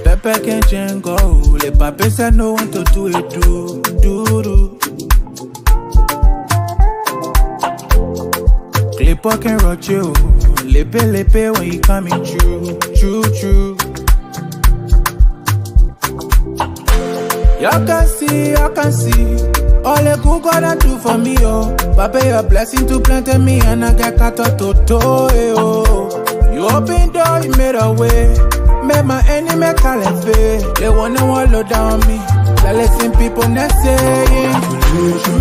Pepe can chango, le pape said no one to do it, do. Clipper can rock you, lepe when you coming true. Y'all can see. All the good God do for me, oh. Papa, your blessing to plant me and I get cut out to oh. You open door, you made a way. Made my enemy call it fair. They wanna wallow down me. Like listen people not saying.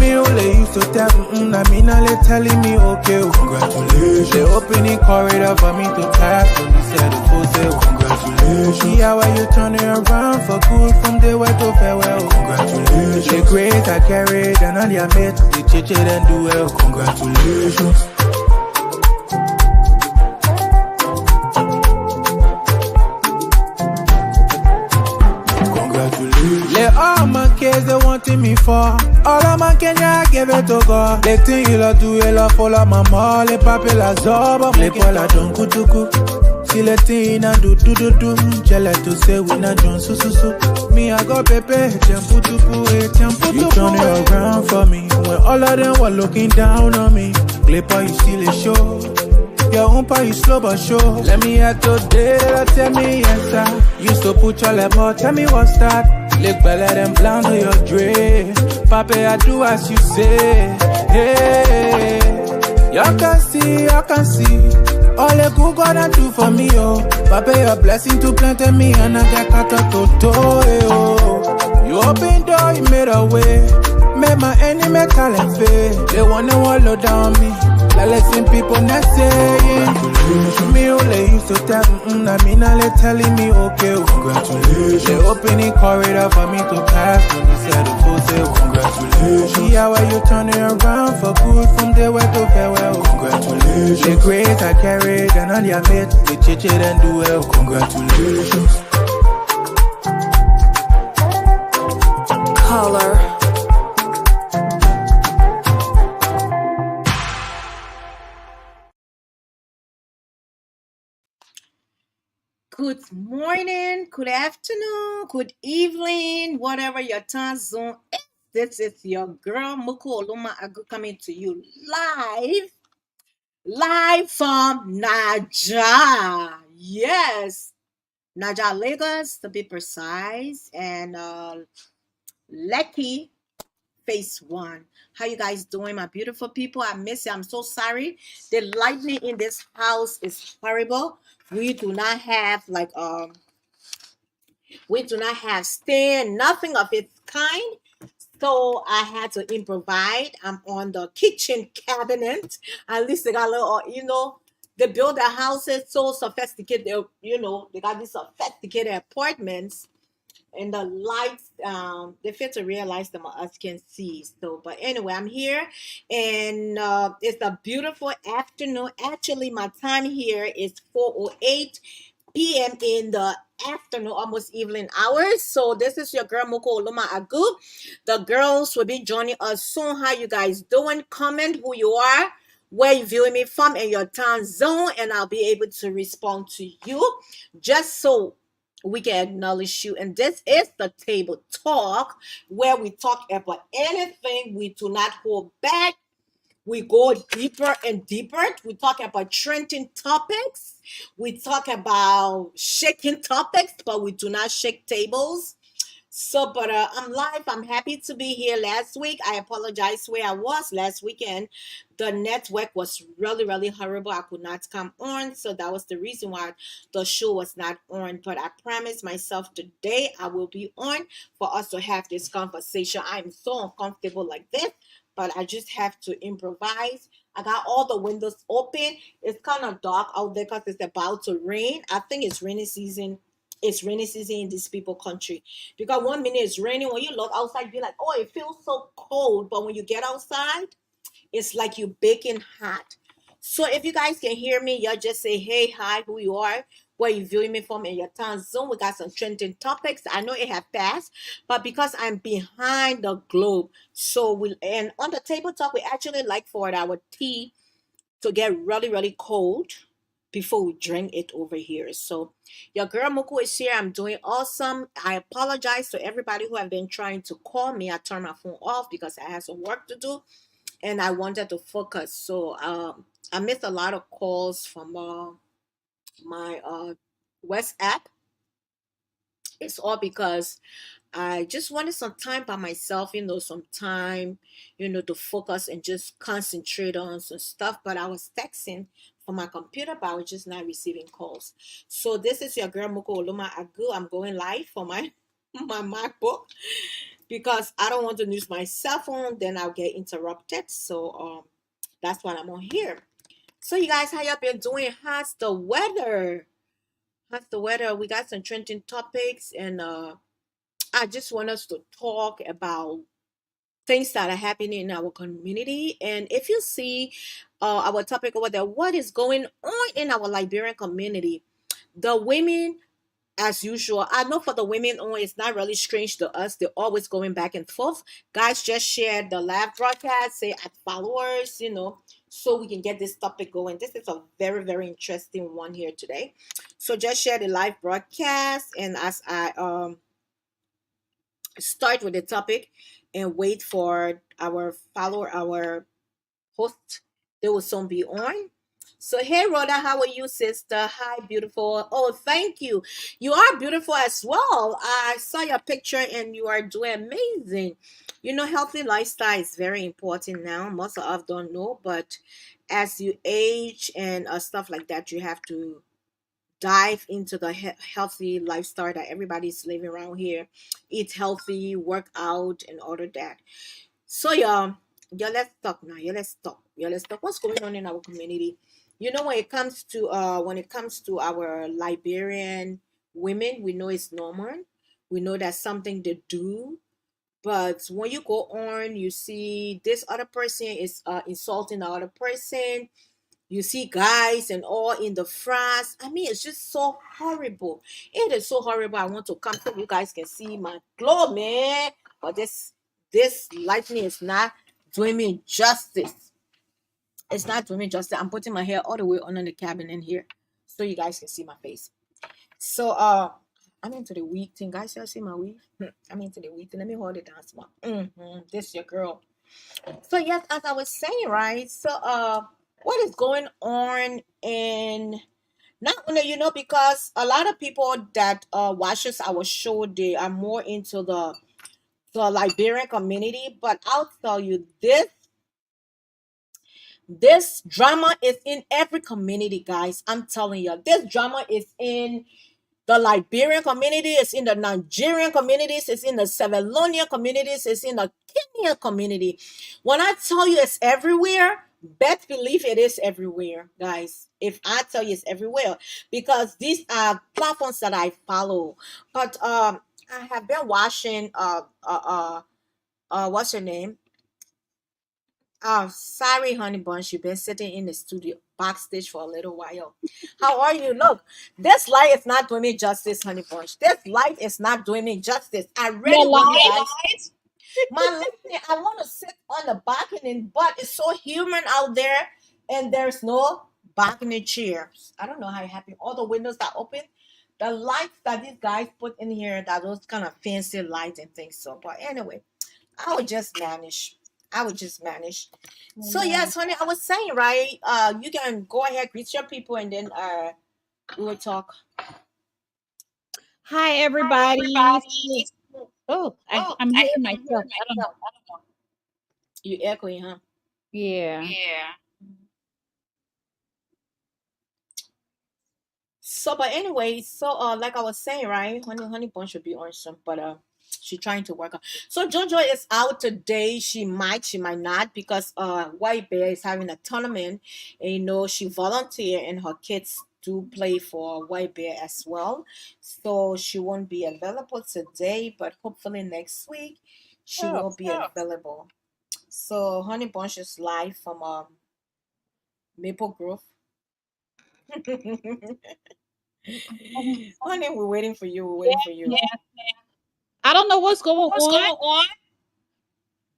Me only used to tell I mean all they telling me okay. Congratulations. They opening corridor for me to pass. So they said the full say congratulations. See how you turn it around for good from the way to farewell. Congratulations. The grace I carried and all your mates, they chit and do well. Congratulations. Let all my kids they wanting me for. All of my Kenya give it to God. They think you love do it, love follow my mom. Les papi la zoba, les poils don't kutuku. Si les teen and do. Jealous to say we not John su. Me I go pepe, temputupu. You turn it around for me. When all of them were looking down on me. Glipper you still a show. Your umpa you slow but sure. Let me at today, tell me yes sir. Used to put your level, tell me what's that. Look better than blind to your dream. Papa, I do as you say. Hey, y'all can see. All the good God do for me, oh. Papa, your blessing to plant me and I get cut out to oh. You open door, you made a way. Made my enemy call it fair. They wanna wallow down me. Like listen people not saying. Me only used to tell I mean all they telling me okay. Congratulations. They opening corridor for me to pass. So they said the full say congratulations. See how you turn it around for good from the way to farewell. Congratulations. The grace I carried and all your mates, they chit and do well. Congratulations. Color. Good morning, good afternoon, good evening, whatever your time zone is. This is your girl Muku Oluma Agu coming to you live from Naija. Yes, Naija, Lagos to be precise, and Lekki Phase 1. How you guys doing, my beautiful people? I miss you. I'm so sorry. The lightning in this house is horrible. We do not have stand, nothing of its kind. So I had to improvise. I'm on the kitchen cabinet. At least they got a little, they build their houses so sophisticated. They got these sophisticated apartments. And the lights, they fail to realize them as can see. So, but anyway, I'm here, and it's a beautiful afternoon. Actually, my time here is 4:08 p.m. in the afternoon, almost evening hours. So this is your girl Moko Oluma Agu. The girls will be joining us soon. How you guys doing? Comment who you are, where you viewing me from, in your time zone, and I'll be able to respond to you. Just so we can acknowledge you. And this is the table talk, where we talk about anything. We do not hold back. We go deeper and deeper. We talk about trending topics. We talk about shaking topics, but we do not shake tables. So, but I'm live. I'm happy to be here. Last week, I apologize where I was last weekend. The network was really, really horrible. I could not come on. So that was the reason why the show was not on. But I promised myself today I will be on for us to have this conversation. I'm so uncomfortable like this, but I just have to improvise. I got all the windows open. It's kind of dark out there because it's about to rain. I think it's rainy season. It's rainy season in this people country, because 1 minute it's raining, when you look outside you're like, oh, it feels so cold, but when you get outside it's like you're baking hot. So if you guys can hear me, y'all just say hey, hi, who you are, where you viewing me from in your time zone. We got some trending topics. I know it have passed, but because I'm behind the globe, so we and on the table talk, we actually like for our tea to get really, really cold before we drink it over here. So your girl Muku is here. I'm doing awesome. I apologize to everybody who have been trying to call me. I turned my phone off because I had some work to do and I wanted to focus. So I missed a lot of calls from my WhatsApp. It's all because I just wanted some time by myself, some time, to focus and just concentrate on some stuff. But I was texting from my computer, but I was just not receiving calls. So this is your girl Moko Oluma Agu. I'm going live for my my MacBook because I don't want to use my cell phone, then I'll get interrupted. So that's why I'm on here. So you guys, how y'all been doing? How's the weather? How's the weather? We got some trending topics and I just want us to talk about things that are happening in our community. And if you see our topic over there, what is going on in our Liberian community? The women, as usual, I know for the women only, it's not really strange to us. They're always going back and forth. Guys, just share the live broadcast, say at followers, so we can get this topic going. This is a very, very interesting one here today. So just share the live broadcast, and as I start with the topic and wait for our host, they will soon be on. So hey Rhoda, how are you, sister? Hi, beautiful. Oh, thank you. You are beautiful as well. I saw your picture and you are doing amazing. Healthy lifestyle is very important now. Most of us don't know, but as you age and stuff like that, you have to dive into the healthy lifestyle that everybody's living around here. Eat healthy, work out, and all of that. So yeah, let's talk now. Yeah, let's talk. What's going on in our community? When it comes to our Liberian women, we know it's normal. We know that's something they do. But when you go on, you see this other person is insulting the other person. You see guys and all in the frost. I mean, it's just so horrible. It is so horrible. I want to come so you guys can see my glow, man. But this lightning is not doing me justice. It's not doing me justice. I'm putting my hair all the way under the cabin in here so you guys can see my face. So I'm into the weave thing. Guys, y'all see my weave? I'm into the weave thing. Let me hold it down small. This your girl. So yes, as I was saying, right? So what is going on in not only because a lot of people that watches our show, they are more into the Liberian community, but I'll tell you this drama is in every community, guys. I'm telling you, this drama is in the Liberian community, it's in the Nigerian communities, it's in the Savalonia communities, it's in the Kenya community. When I tell you it's everywhere, best believe it is everywhere, guys. If I tell you it's everywhere, because these are platforms that I follow. But I have been watching what's her name? Sorry, honey bunch. You've been sitting in the studio backstage for a little while. How are you? Look, this light is not doing me justice, honey bunch. This light is not doing me justice. I really Your want you life? guys. My listening, I want to sit on the balcony, but it's so humid out there, and there's no balcony chairs. I don't know how it happened. All the windows are open. The lights that these guys put in here, that those kind of fancy lights and things. So, but anyway, I would just manage. I would just manage. So yes, honey, I was saying, right? You can go ahead, greet your people, and then we will talk. Hi, everybody. Oh, I'm hearing myself. I don't know. You echoing, huh? Yeah. So, but anyway, so like I was saying, right? Honey Bun should be awesome, but she's trying to work on. So Jojo is out today. She might not, because White Bear is having a tournament, and she volunteer and her kids do play for White Bear as well. So she won't be available today, but hopefully next week she will be available. So Honey Bunch is live from Maple Grove. Um, Honey, we're waiting for you. We're waiting for you. yeah. I don't know what's going on,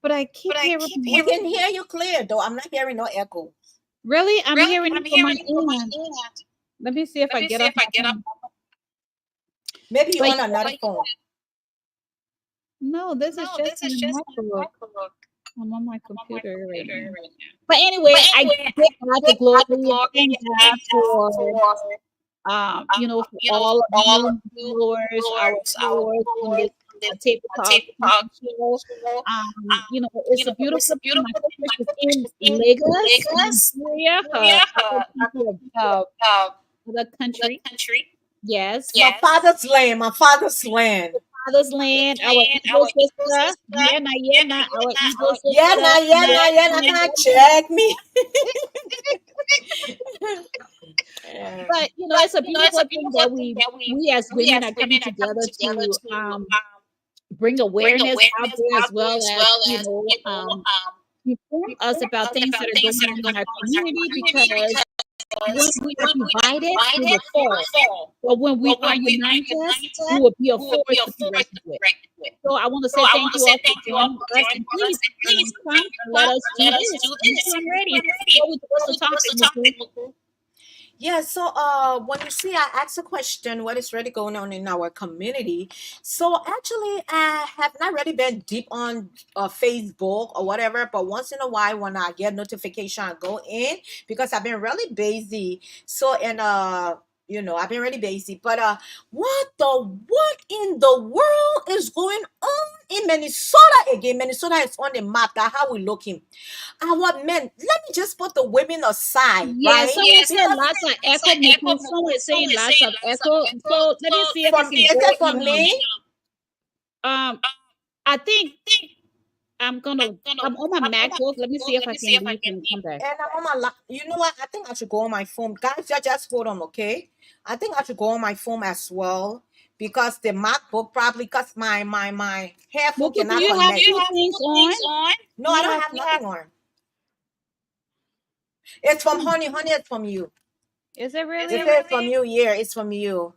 but I keep hearing. We can hear you clear, though. I'm not hearing no echo. Really, I'm hearing it from my end. Let me see if I get up my phone. Maybe you're But on another phone. no, this is just my MacBook. I'm on my computer right now. But anyway, I give God the glory and thank God for for all of you followers, our followers on this table talk show. It's a beautiful thing. My sister is in Lagos, Nigeria. Her other people of other country. Yes. My father's land. My father's land. Father's land, our Igbo sister. Yeah, our Igbo sister. Yeah, nah, check me. But it's a beautiful thing that we as women are coming together to bring awareness out there as well as inform us about things that are going on in our community, because when we are divided, we will fall. But when we are united, we will be a force to be reckoned with. So I want to say thank you all for joining us, and please come and let us do this. I'm ready. What's the topic, Muku? Yeah, so when you see I asked a question, what is really going on in our community? So actually, I have not really been deep on Facebook or whatever, but once in a while when I get notification, I go in because I've been really busy. So and I've been really busy. But what in the world is going on in Minnesota again? Minnesota is on the map. That's how we looking. Our men, let me just put the women aside, Yeah, right? someone said lots of echo. Someone is saying lots of echo. So let me see if I can Is that for me? I think I'm on my MacBook. Let me see if I can leave and come back. And I'm on my you know what? I think I should go on my phone. Guys, just hold on, okay? I think I should go on my phone as well. Because the MacBook probably because my headphone Muku, cannot do you have connect. two things on? No, I don't have nothing on. It's from Honey. Honey, it's from you. Is it really? It's from you. Yeah, it's from you.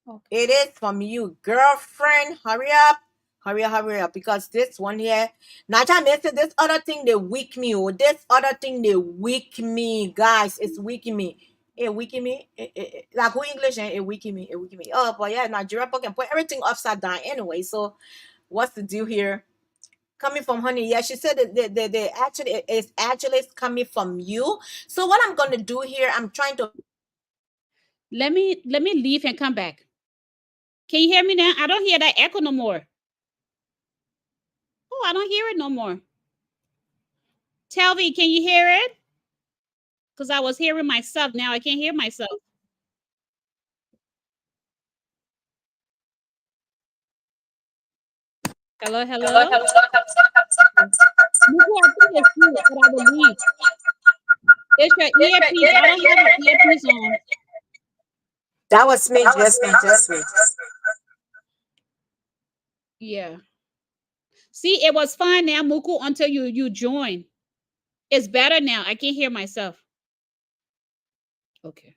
Okay. It is from you, girlfriend. Hurry up. Hurry up. Because this one here, not I mentioned this other thing they weak me. Oh, this other thing they weak me, guys. It's weaking me. It weaking me. Like who English and it weaking me. It weaking me. Oh, but yeah, Nigeria can put everything upside down anyway. So what's the deal here? Coming from Honey, yeah, she said that the actually it's actually coming from you. So what I'm gonna do here, I'm trying to let me leave and come back. Can you hear me now? I don't hear that echo no more. Oh, I don't hear it no more. Telvi, can you hear it? Because I was hearing myself. Now I can't hear myself. Hello. Muku, I think it's you, but I believe. It's your earpiece. I don't have an earpiece on. That was me, just me. Yeah. See, it was fine now, Muku, until you join. It's better now. I can't hear myself. Okay.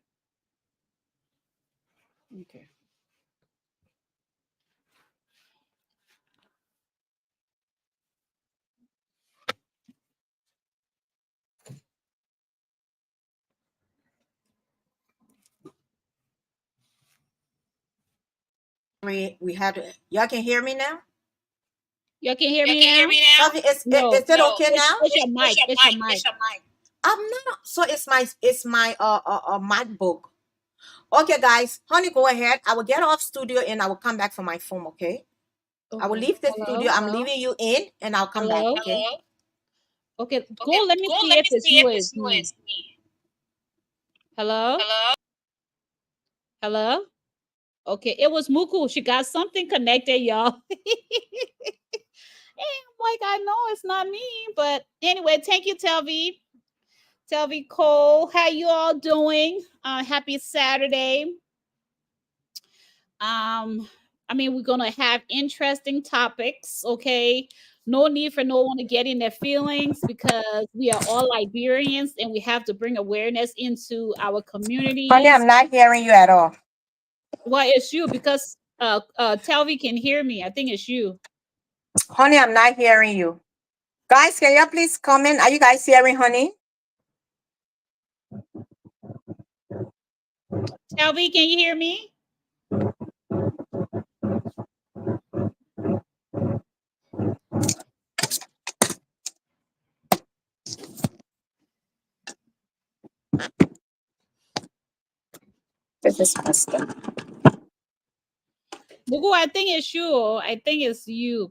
We had y'all can hear me now? Y'all can hear me now? Is it okay now? It's your mic. It's your mic. I'm not. So it's my MacBook. Okay, guys, Honey, go ahead. I will get off studio and I will come back for my phone. Okay. I will leave the studio. I'm leaving you in, and I'll come back. Okay. Okay. Go. Let me see if it's you. Is me. Hello. Okay, it was Muku. She got something connected, y'all. I'm like, I know it's not me, but anyway, thank you, Telvi. Telvi Cole, how you all doing? Happy Saturday. I mean, we're gonna have interesting topics, okay? No need for no one to get in their feelings because we are all Liberians and we have to bring awareness into our Honey, communities. I'm not hearing you at all. Well, it's you because Telvi can hear me. I think it's you. Honey, I'm not hearing you. Guys, can you please comment? Are you guys hearing honey? Telvi, can you hear me? This is Pastor. Mugu, I think it's you. I think it's you.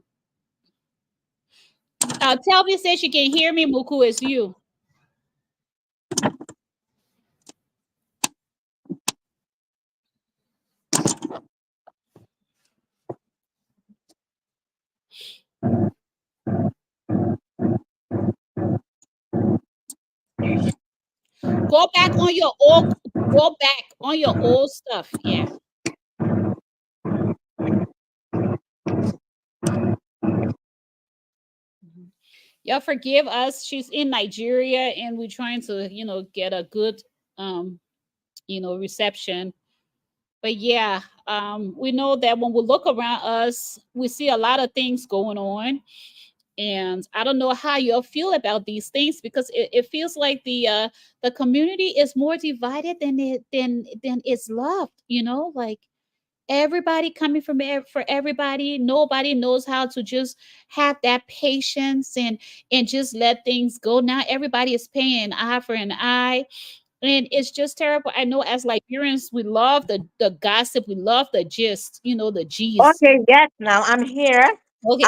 Telvi says she can hear me. Muku, it's you. Go back on your old. Go back on your old stuff. Yeah. Y'all forgive us. She's in Nigeria, and we're trying to, get a good, reception. But yeah, we know that when we look around us, we see a lot of things going on. And I don't know how you feel about these things because it feels like the community is more divided than it's loved. Like everybody coming from for everybody. Nobody knows how to just have that patience and just let things go. Now everybody is paying eye for an eye. And it's just terrible. I know as Liberians, we love the gossip, we love the gist, the G's. Okay, yes, now I'm here. Okay.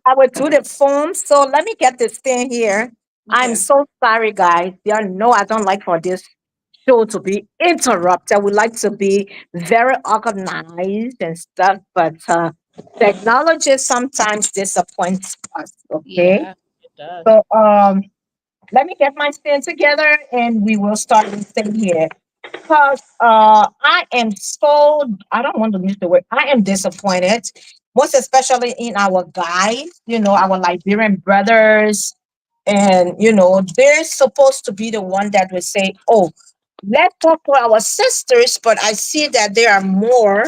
I would do the form. So let me get this thing here. I'm Okay. so sorry, guys. You know I don't like for this show to be interrupted. We like to be very organized and stuff, but technology sometimes disappoints us. Okay, Yeah, it does. so let me get my stand together and we will start this thing here. Because I am so, I don't want to use the word, I am disappointed, most especially in our guys, our Liberian brothers. And, they're supposed to be the one that will say, oh, let's talk to our sisters. But I see that they are more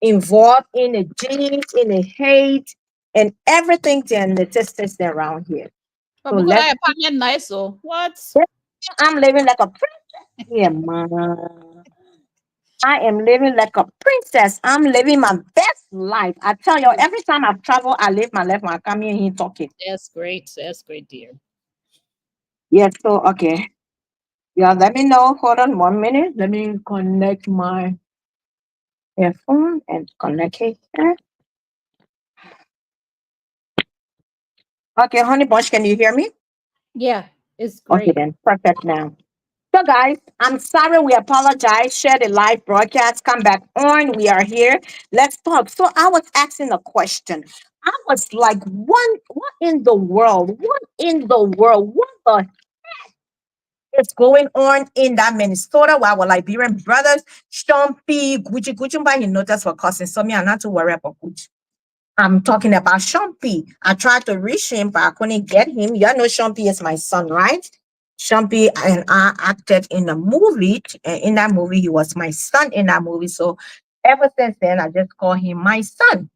involved in the genes, in the hate, and everything than the sisters around here. But So because let's, I apartment nice, so what? I'm living like a princess here, man. I am living like a princess. I'm living my best life. I tell you, every time I travel, I live my life when I come here talking. That's great. That's great, dear. Yes, so okay. Yeah, let me know. Hold on 1 minute. Let me connect my earphone and connect it. Okay, honey bunch, can you hear me? Yeah, it's Okay, great. then perfect now. So, guys, I'm sorry. We apologize. Share the live broadcast. Come back on. We are here. Let's talk. So, I was asking a question. I was like, what in the world? What in the world? What the is going on in that Minnesota where our Liberian brothers, Shumpy, Gucci, Gucci, but he noticed for cussing. So, me, I'm not too worried about Gucci. I'm talking about Shumpy. I tried to reach him, but I couldn't get him. You know, Shumpy is my son, right? Shumpy and I acted in a movie. And in that movie, he was my son in that movie. So ever since then, I just call him my son.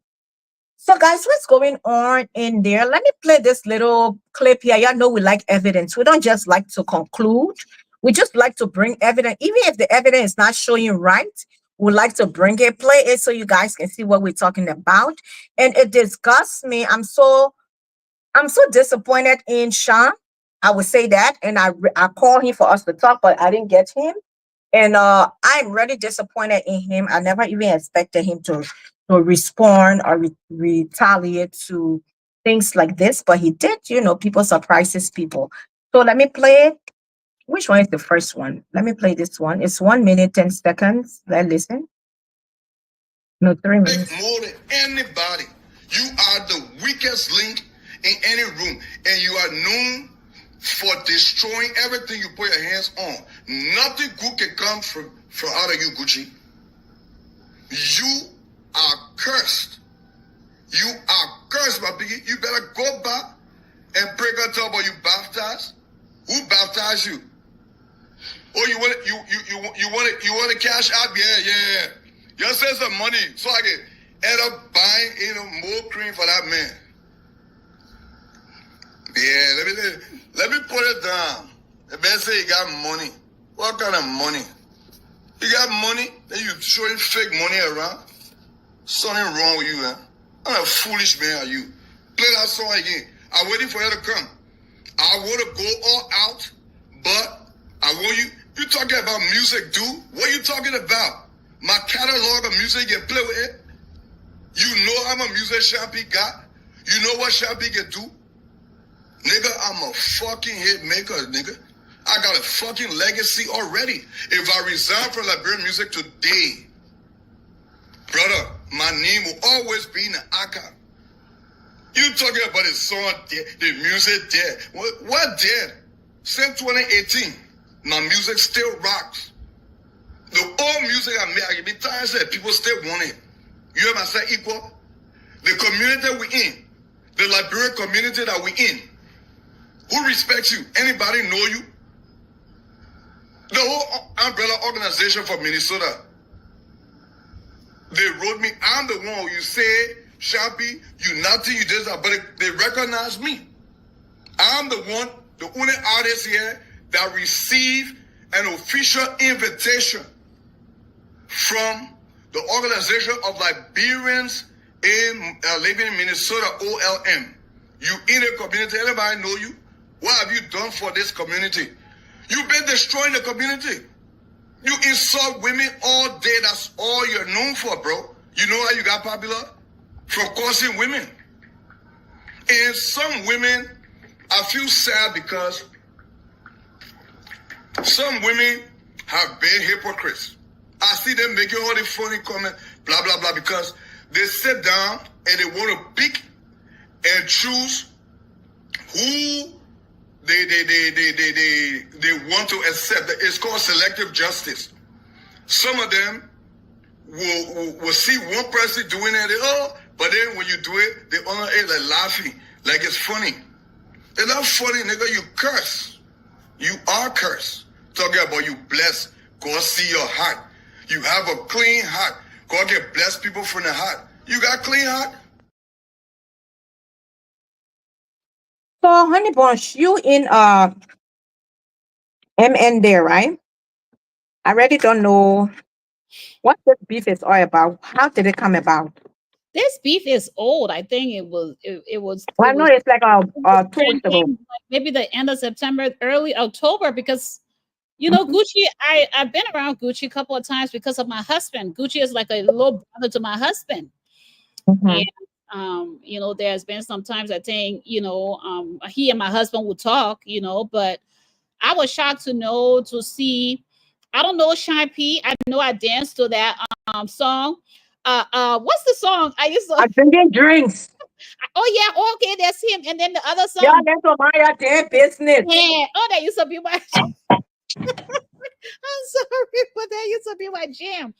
So, guys, what's going on in there? Let me play this little clip here. Y'all know we like evidence. We don't just like to conclude. We just like to bring evidence. Even if the evidence is not showing right, we like to bring it, play it so you guys can see what we're talking about. And it disgusts me. I'm so disappointed in Sean. I would say that. And I called him for us to talk, but I didn't get him. And I'm really disappointed in him. I never even expected him to respond or retaliate to things like this, but he did. People surprises people. So let me play it. Which one is the first one? Let me play this one. It's 1 minute, 10 seconds. Let's listen. No, 3 minutes. More than anybody. You are the weakest link in any room, and you are known for destroying everything you put your hands on. Nothing good can come from out of you, Gucci. You are cursed. You are cursed, my biggie. You better go back and pray God talk about you baptized. Who baptized you? Oh, you want to cash out? Yeah. Just send some money so I can end up buying more cream for that man. Yeah, let me put it down. The man say you got money. What kind of money? You got money, then you showing fake money around. Something wrong with you, man. What a foolish man are you? Play that song again. I'm waiting for you to come. I want to go all out, but I want you. You talking about music, dude? What are you talking about? My catalog of music, you can play with it. You know I'm a music Champy guy. You know what Champy can do? Nigga, I'm a fucking hit maker, nigga. I got a fucking legacy already. If I resign from Liberian music today, brother, my name will always be in the archive. You talking about the song dead, the music dead. What dead? Since 2018, my music still rocks. The old music I made, I can be tired said people still want it. You hear me say equal? The community we in, the Liberian community that we in, who respects you? Anybody know you? The whole umbrella organization for Minnesota, they wrote me, I'm the one who you say, Champy, you nothing, you this, but they recognize me. I'm the one, the only artist here that received an official invitation from the Organization of Liberians living in Minnesota, OLM. You in a community, anybody know you? What have you done for this community? You've been destroying the community. You insult women all day. That's all you're known for, bro. You know how you got popular? From cursing women. And some women, I feel sad because some women have been hypocrites. I see them making all the funny comments, blah, blah, blah, because they sit down and they want to pick and choose who they want to accept. It's called selective justice. Some of them will see one person doing it, but then when you do it, they honor it like laughing, like it's funny. It's not funny, nigga. You curse. You are cursed. Talking about you blessed. God see your heart. You have a clean heart. God can bless people from the heart. You got clean heart? So, Honey Bunch, you in MN there, right? I really don't know what this beef is all about. How did it come about? This beef is old. I think Well, I know it's like it was 2 weeks ago. trending, like maybe the end of September, early October, because Mhm, Gucci, I've been around Gucci a couple of times because of my husband. Gucci is like a little brother to my husband. And mhm, there's been sometimes I think, he and my husband would talk, but I was shocked to see. I don't know Shy P. I know I danced to that song. What's the song? I used to I'm drinking drinks. oh yeah, okay, that's him. And then the other Yeah, song, that's all my damn business. yeah, oh that used to be my I'm sorry, but that used to be my jam.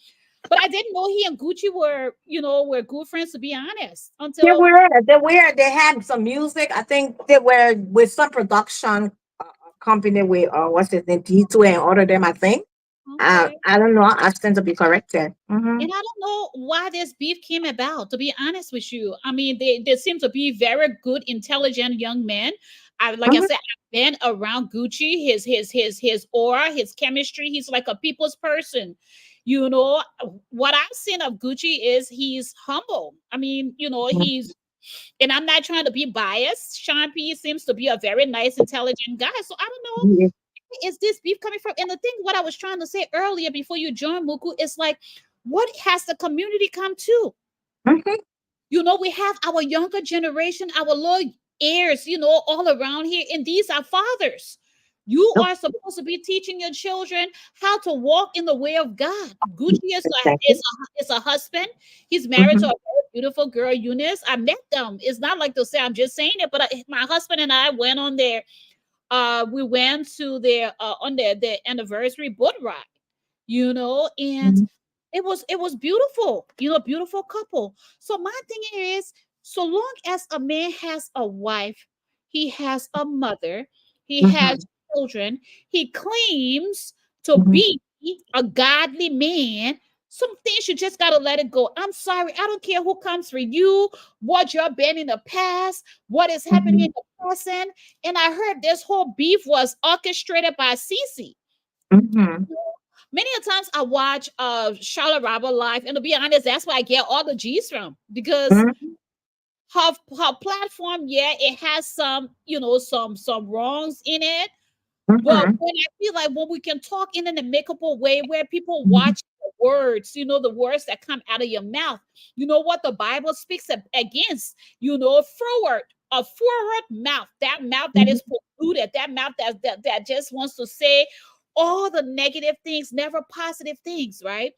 But I didn't know he and Gucci were good friends, to be honest, They until were, they had some music. I think they were with some production company with what's his name, D2 and all of them. I think. okay. I don't know. I stand to be corrected. And I don't know why this beef came about, to be honest with you. I mean, they seem to be very good, intelligent young men. Like I Mhm. said, I've been around Gucci, his aura, his chemistry. He's like a people's person. What I've seen of Gucci is he's humble. I mean, and I'm not trying to be biased. Sean P seems to be a very nice, intelligent guy. So I don't know, Mhm. is this beef coming from? And the thing, what I was trying to say earlier before you joined, Muku, is like, what has the community come to? Mhm. We have our younger generation, our little heirs, all around here, and these are fathers. You are supposed to be teaching your children how to walk in the way of God. Gucci Exactly. is a husband. He's married to a Mhm. very beautiful girl, Eunice. I met them. It's not like to say I'm just saying it, but my husband and I went on their we went to their on their anniversary boat ride, and Mhm. it was beautiful, beautiful couple. So my thing is, So long as a man has a wife, he has a mother, he has Mhm. children, he claims to Mhm. be a godly man. Some things you just gotta let it go. I'm sorry, I don't care who comes for you, what you've been in the past, what is happening Mhm. in the present. And I heard this whole beef was orchestrated by Cece. Mhm. Many a times I watch Charlotte Robert live, and to be honest, that's where I get all the G's from, because Mhm. her platform, yeah, it has some, some wrongs in it. But Mhm. when I feel like when we can talk in an amicable way where people Mhm. watch the words, the words that come out of your mouth, what the Bible speaks against, a forward mouth, that mouth that is Mhm. polluted, that mouth that just wants to say all the negative things, never positive things, right?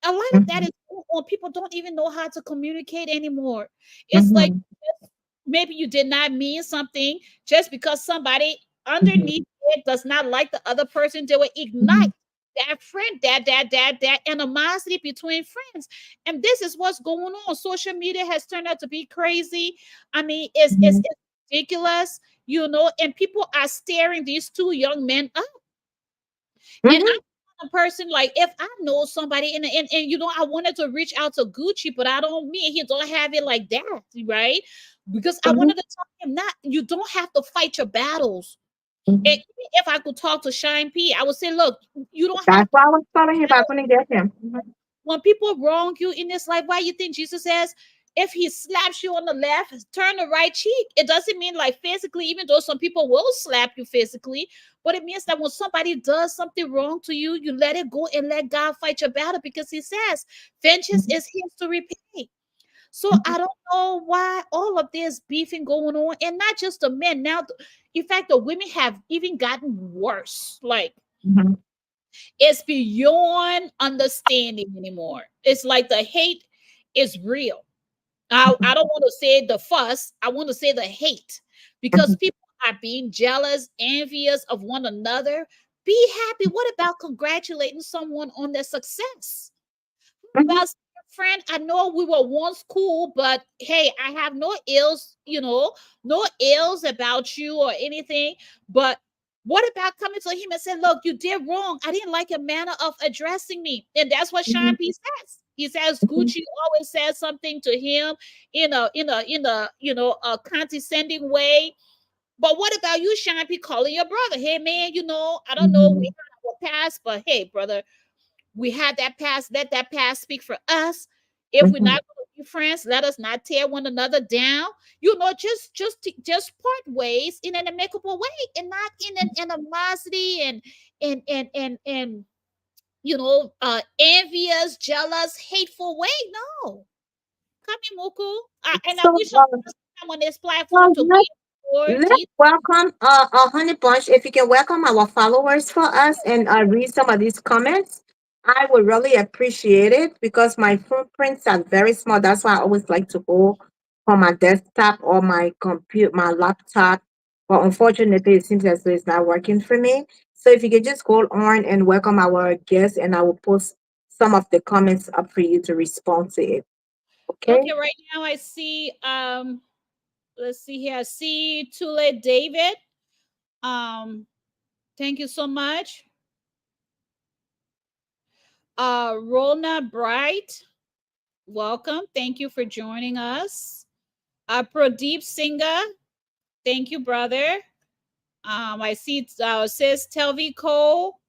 A lot of that Mhm. is going on. People don't even know how to communicate anymore. It's like Mhm. maybe you did not mean something, just because somebody Mhm. underneath it does not like the other person, they will ignite Mhm. that friend, that animosity between friends. And this is what's going on. Social media has turned out to be crazy. I mean, it's ridiculous, and people are staring these two young men up. And Mhm. I'm a person, like, if I know somebody, and I wanted to reach out to Gucci, but I don't mean he don't have it like that, right? Because I Mhm. wanted to tell him, not, you don't have to fight your battles. And Mhm. even if I could talk to Shine P, I would say, look, you don't have That's to. why I was telling you, but I couldn't get him. Mhm. When people wrong you in this life, why you think Jesus says, if he slaps you on the left, turn the right cheek? It doesn't mean like physically, even though some people will slap you physically, but it means that when somebody does something wrong to you, you let it go and let God fight your battle, because he says, vengeance Mhm. is his to repay. So I Mhm. don't know why all of this beefing going on, and not just the men. Now, in fact, the women have even gotten worse. Like, Mhm. it's beyond understanding anymore. It's like the hate is real. I don't want to say the fuss, I want to say the hate, because Mhm. people are being jealous, envious of one another. Be happy. What about congratulating someone on their success? Mhm. About friend, I know we were once cool, but hey, I have no ills, no ills about you or anything. But what about coming to him and saying, look, you did wrong. I didn't like your manner of addressing me. And that's what Sean Mhm. P says. He says Mhm. Gucci always says something to him in a a condescending way. But what about you, Sean P, calling your brother? Hey man, I don't know, we Mhm. had our past, but hey, brother, we had that past. Let that past speak for us. If we're Mhm. not going to be friends, let us not tear one another down. Just part ways in an amicable way, and not in an animosity and envious, jealous, hateful way. No, come in, Moku. And I So, wish I'm on this platform well, to be for let's Jesus. welcome Honey Bunch. If you can welcome our followers for us and read some of these comments, I would really appreciate it because my footprints are very small. That's why I always like to go from my desktop or my computer, my laptop. But unfortunately, it seems as though it's not working for me. So if you could just go on and welcome our guests, and I will post some of the comments up for you to respond to it. Okay? Okay, right now I see. Let's see here. I see Tule David. Um, Thank you so much. Rona Bright, welcome. Thank you for joining us. Pradeep Singha, thank you, brother. I see says Telvi Cole.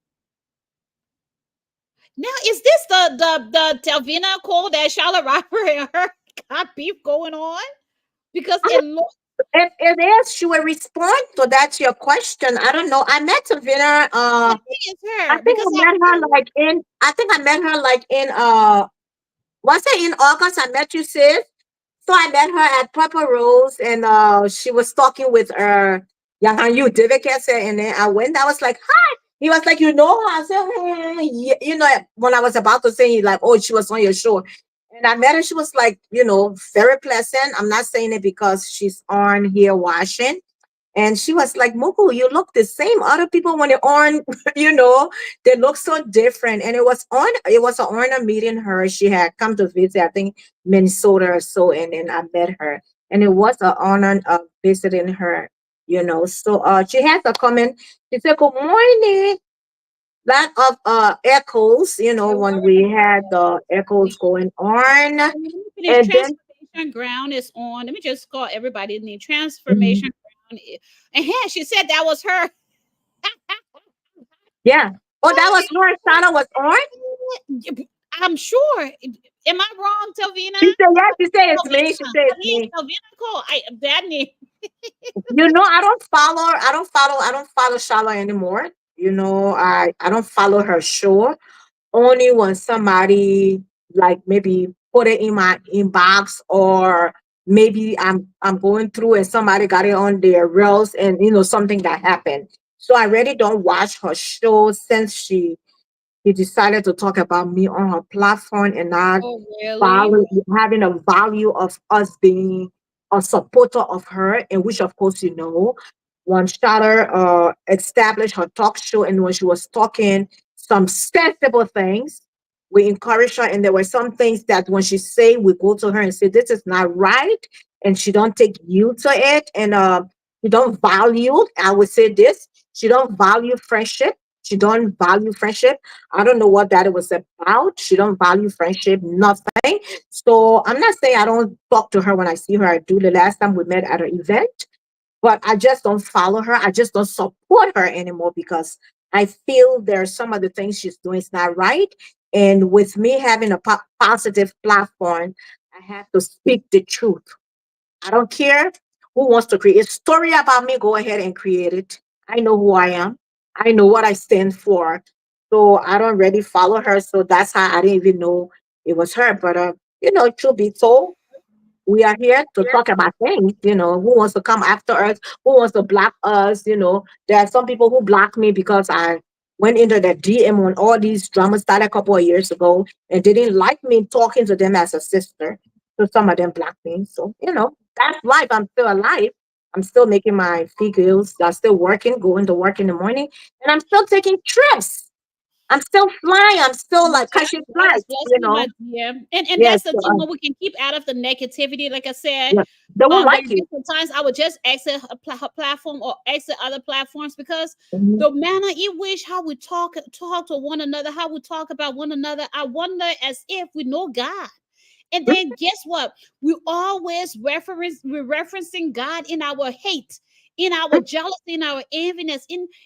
Now, is this the Telvina Cole that Charlotte Robert and her got beef going on? Because it looks If it is, she will respond to that your question. I don't know. I met Savannah. I think it's I her, think because I met her like in. I think I met her like in. Was it in August? I met you, sis. So I met her at Papa Rose, and she was talking with her young you, David Kessler, and then I went. I was like, "Hi." He was like, "You know her?" I said, yeah. You know, when I was about to say, like, "Oh, she was on your show," and I met her. She was like, very pleasant. I'm not saying it because she's on here watching, And she was like, Muku, you look the same. Other people when they're on, you know, they look so different. And it was an honor meeting her. She had come to visit, I think, Minnesota or so, and then I met her. And it was an honor of visiting her, you know. So she has a comment. She said, good morning. Lot of echoes, you know, There when was we had the echoes a going on. let me finish. And then Transformation ground is on. Let me just call everybody in the mhm, transformation ground. And yeah, she said that was her. yeah. Oh, that was her. Sana was on. I'm sure. Am I wrong, Telvina? She said, yeah, she said it's me. She Telvina. said it's Yeah, me. Telvina Cole. That name. You know, I don't follow Shala anymore. You know, I don't follow her show. Only when somebody like maybe put it in my inbox, or maybe I'm going through and somebody got it on their reels, and you know something that happened. So I really don't watch her show since she decided to talk about me on her platform and not Oh, really? value having a value of us being a supporter of her, and which of course you know, when Shatter established her talk show and when she was talking some sensible things, we encourage her, and there were some things that when she say, we go to her and say this is not right, and she don't take you to it, and she don't value, I would say this, she don't value friendship. She don't value friendship. I don't know what that was about. She don't value friendship, nothing. So I'm not saying I don't talk to her when I see her. I do. The last time we met at an event, but I just don't follow her. I just don't support her anymore because I feel there's some of the things she's doing is not right. And with me having a positive platform, I have to speak the truth. I don't care who wants to create a story about me. Go ahead and create it. I know who I am. I know what I stand for. So I don't really follow her. So that's how I didn't even know it was her. But you know, truth be told, we are here to talk about things. You know, who wants to come after us? Who wants to block us? You know, there are some people who block me because I went into the DM when all these dramas started a couple of years ago, and they didn't like me talking to them as a sister. So some of them blocked me. So, you know, that's life. I'm still alive. I'm still making my figures. I'm still working, going to work in the morning, and I'm still taking trips. I'm still flying. I'm still like catching God is flights, you blessing, my know. dear. And Yes, that's the so, thing, when we can keep out of the negativity. Like I said, yeah. They won't there like are you. different times I would just exit a platform or exit other platforms because Mhm, the manner in which how we talk to one another, how we talk about one another, I wonder as if we know God. And then guess what? We always we're referencing God in our hate, in our jealousy, in our enviness,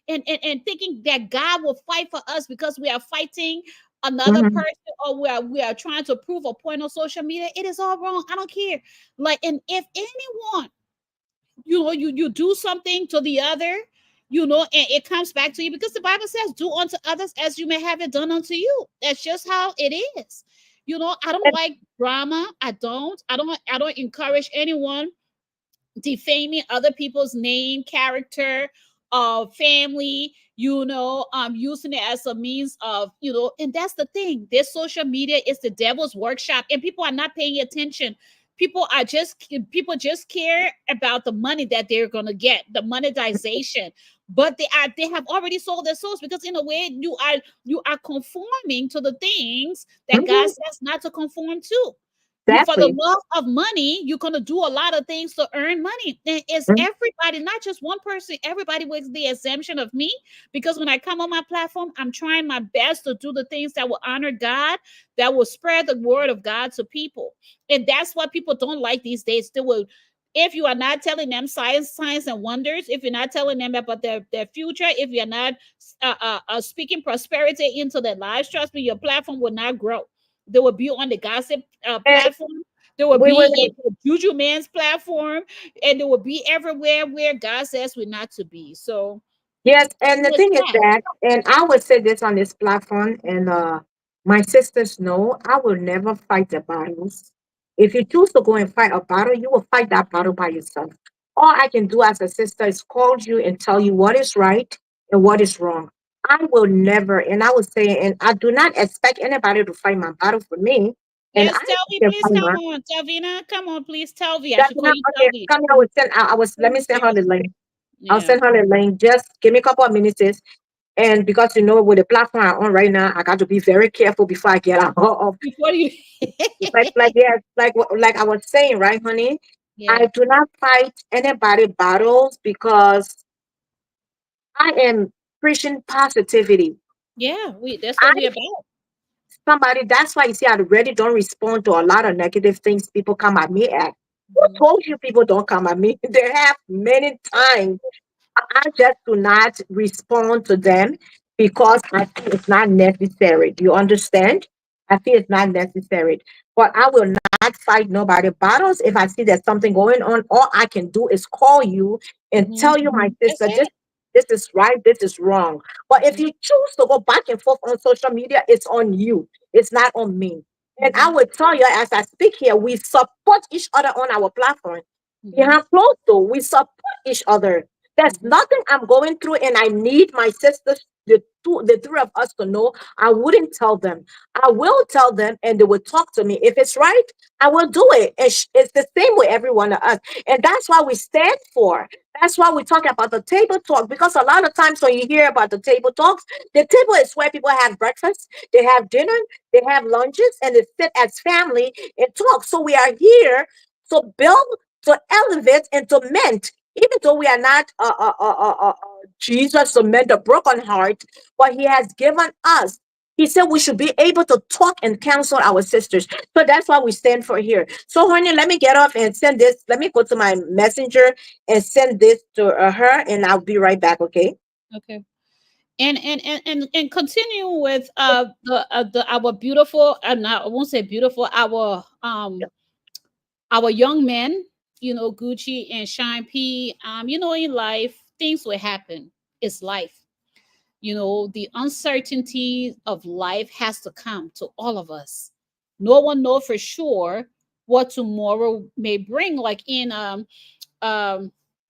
and thinking that God will fight for us because we are fighting another mhm, person, or we are trying to prove a point on social media. It is all wrong. I don't care. Like, and if anyone, you do something to the other, and it comes back to you, because the Bible says, do unto others as you may have it done unto you. That's just how it is. I don't like drama. I don't encourage anyone defaming other people's name, character, family, using it as a means of, and that's the thing. This social media is the devil's workshop, and people are not paying attention. People just care about the money that they're gonna get, the monetization. But they have already sold their souls, because in a way you are conforming to the things that God mhm. says not to conform to. For the Exactly. love of money, you're gonna do a lot of things to earn money. And it's Mhm, everybody, not just one person. Everybody, with the exemption of me, because when I come on my platform, I'm trying my best to do the things that will honor God, that will spread the word of God to people. And that's what people don't like these days. They will. If you are not telling them signs and wonders, if you're not telling them about their future, if you're not speaking prosperity into their lives, trust me, your platform will not grow. They will be on the gossip and platform. They will we were be in the Juju Man's platform, and they will be everywhere where God says we're not to be. So yes, and the it's thing is sad. that, and I would say this on this platform, and my sisters know I will never fight the battles. If you choose to go and fight a battle, you will fight that battle by yourself. All I can do as a sister is call you and tell you what is right and what is wrong. I will never, and I would say, and I do not expect anybody to fight my battle for me. And Yes, I Telvi, can please fight come mine. on. Telvina, come on, please. Telvi. I That's should call not you okay. Telvi. Come here, I was send. I was. Let me send her Yes. the link. I'll Yeah. send her the link. Just give me a couple of minutes, sis. And because with the platform I'm on right now, I got to be very careful before I get out of. Before you Like yeah, like I was saying, right, honey. Yeah. I do not fight anybody battles because I am preaching positivity. Yeah, we that's what I we about. somebody that's why you see I really don't respond to a lot of negative things people come at me at. Who Mhm. told you people don't come at me? They have many times. I just do not respond to them because I feel it's not necessary. Do you understand? I feel it's not necessary. But I will not fight nobody battles if I see there's something going on. All I can do is call you and Mhm. tell you, my That's sister, it. this is right, this is wrong. But if Mhm. you choose to go back and forth on social media, it's on you. It's not on me. And I Mhm. will tell you as I speak here, we support each other on our platform. Mhm. Behind closed door, we support each other. There's Mhm. nothing I'm going through, and I need my sisters, the three of us, to know. I wouldn't tell them. I will tell them, and they will talk to me. If it's right, I will do it. It's the same with every one of us, and that's why we stand for. That's why we talk about the table talk, because a lot of times when you hear about the table talks, the table is where people have breakfast, they have dinner, they have lunches, and they sit as family and talk. So we are here to build, to elevate, and to mend. Even though we are not Jesus to mend a broken heart, but He has given us. He said we should be able to talk and counsel our sisters. So that's why we stand for here. So, honey, let me get off and send this. Let me go to my messenger and send this to her, and I'll be right back. Okay? Okay. And continue with the our beautiful, I won't say beautiful, our young men, Gucci and Shine P. In life things will happen. It's life. The uncertainty of life has to come to all of us. No one know for sure what tomorrow may bring. Like in um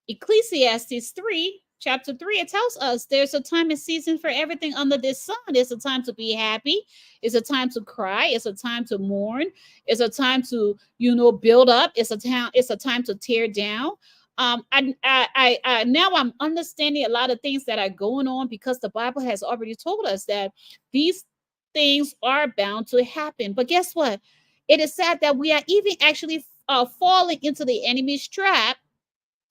Ecclesiastes 3, chapter 3, it tells us there's a time and season for everything under this sun. It's a time to be happy, it's a time to cry, it's a time to mourn, it's a time to build up, it's a time to tear down. Now I'm understanding a lot of things that are going on because the Bible has already told us that these things are bound to happen. But guess what? It is sad that we are even actually falling into the enemy's trap,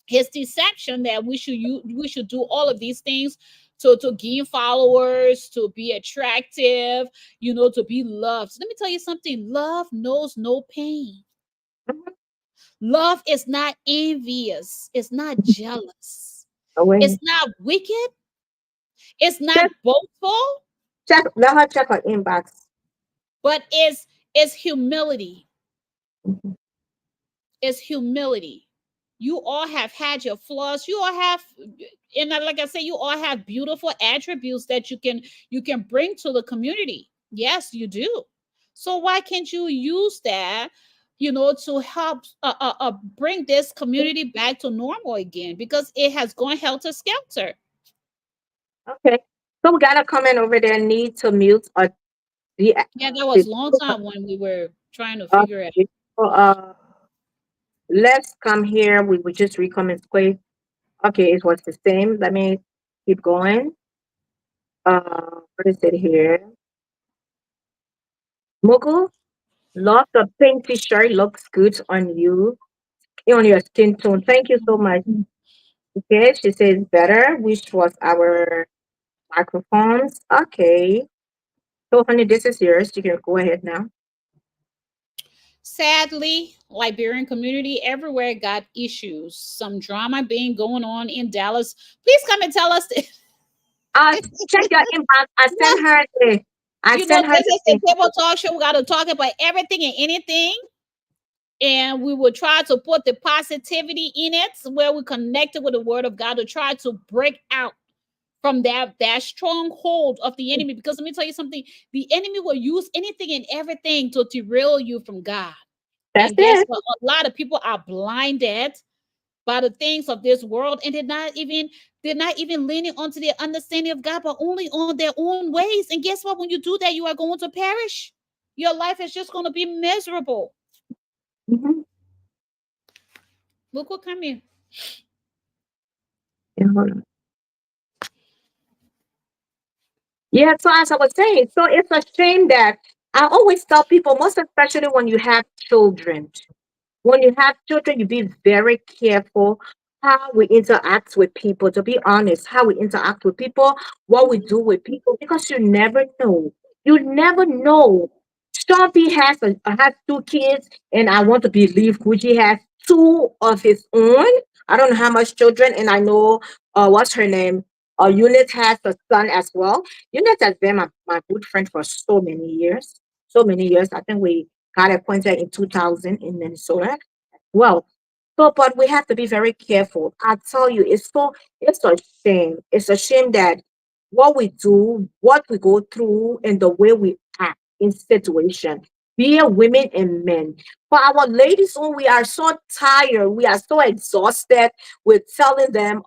his deception, that we should do all of these things to gain followers, to be attractive, to be loved. So let me tell you something. Love knows no pain. Mhm. Love is not envious. It's not jealous. It's Away. not wicked. It's not Check, boastful, check. Let her check her inbox. but it's humility. Mhm. It's humility. You all have had your flaws. You all have, and like I said, you all have beautiful attributes that you can bring to the community. Yes, you do. So why can't you use that, to help bring this community back to normal again? Because it has gone helter skelter. Okay. So we got a comment over there. Need to mute or the Yeah, that was the a long time when we were trying to uh, figure out. let's come here. We would just recommend quick. Okay, it was the same. Let me keep going. What is it here? Mugu, love the pink t-shirt. Looks good on you, on your skin tone. Thank you so much. Okay, she says better. Which was our microphones. Okay. So, honey, this is yours. You can go ahead now. Sadly, Liberian community everywhere got issues. Some drama being going on in Dallas. Please come and tell us. Uh, check your inbox. I sent her the. I sent her This the is the thing. table talk show. We got to talk about everything and anything. And we will try to put the positivity in it where we connected with the word of God to try to break out from that stronghold of the enemy. Because let me tell you something, the enemy will use anything and everything to derail you from God. That's And guess it. what? A lot of people are blinded by the things of this world, and they're not even leaning onto their understanding of God, but only on their own ways. And guess what? When you do that, you are going to perish. Your life is just going to be miserable. Mhm. Look what come here. Yeah, hold on. Yeah, so as I was saying, so it's a shame that I always tell people, most especially when you have children, when you have children, you be very careful how we interact with people. To be honest, how we interact with people, what we do with people, because you never know. You never know. Sharpie has two kids, and I want to believe Gucci has two of his own. I don't know how much children, and I know what's her name. Eunice has a son as well. Eunice has been my good friend for so many years. So many years. I think we got appointed in 2000 in Minnesota. Well, so but we have to be very careful. I tell you, it's a shame. It's a shame that what we do, what we go through, and the way we act in situation, be it women and men. For our ladies, oh, we are so tired, we are so exhausted with telling them,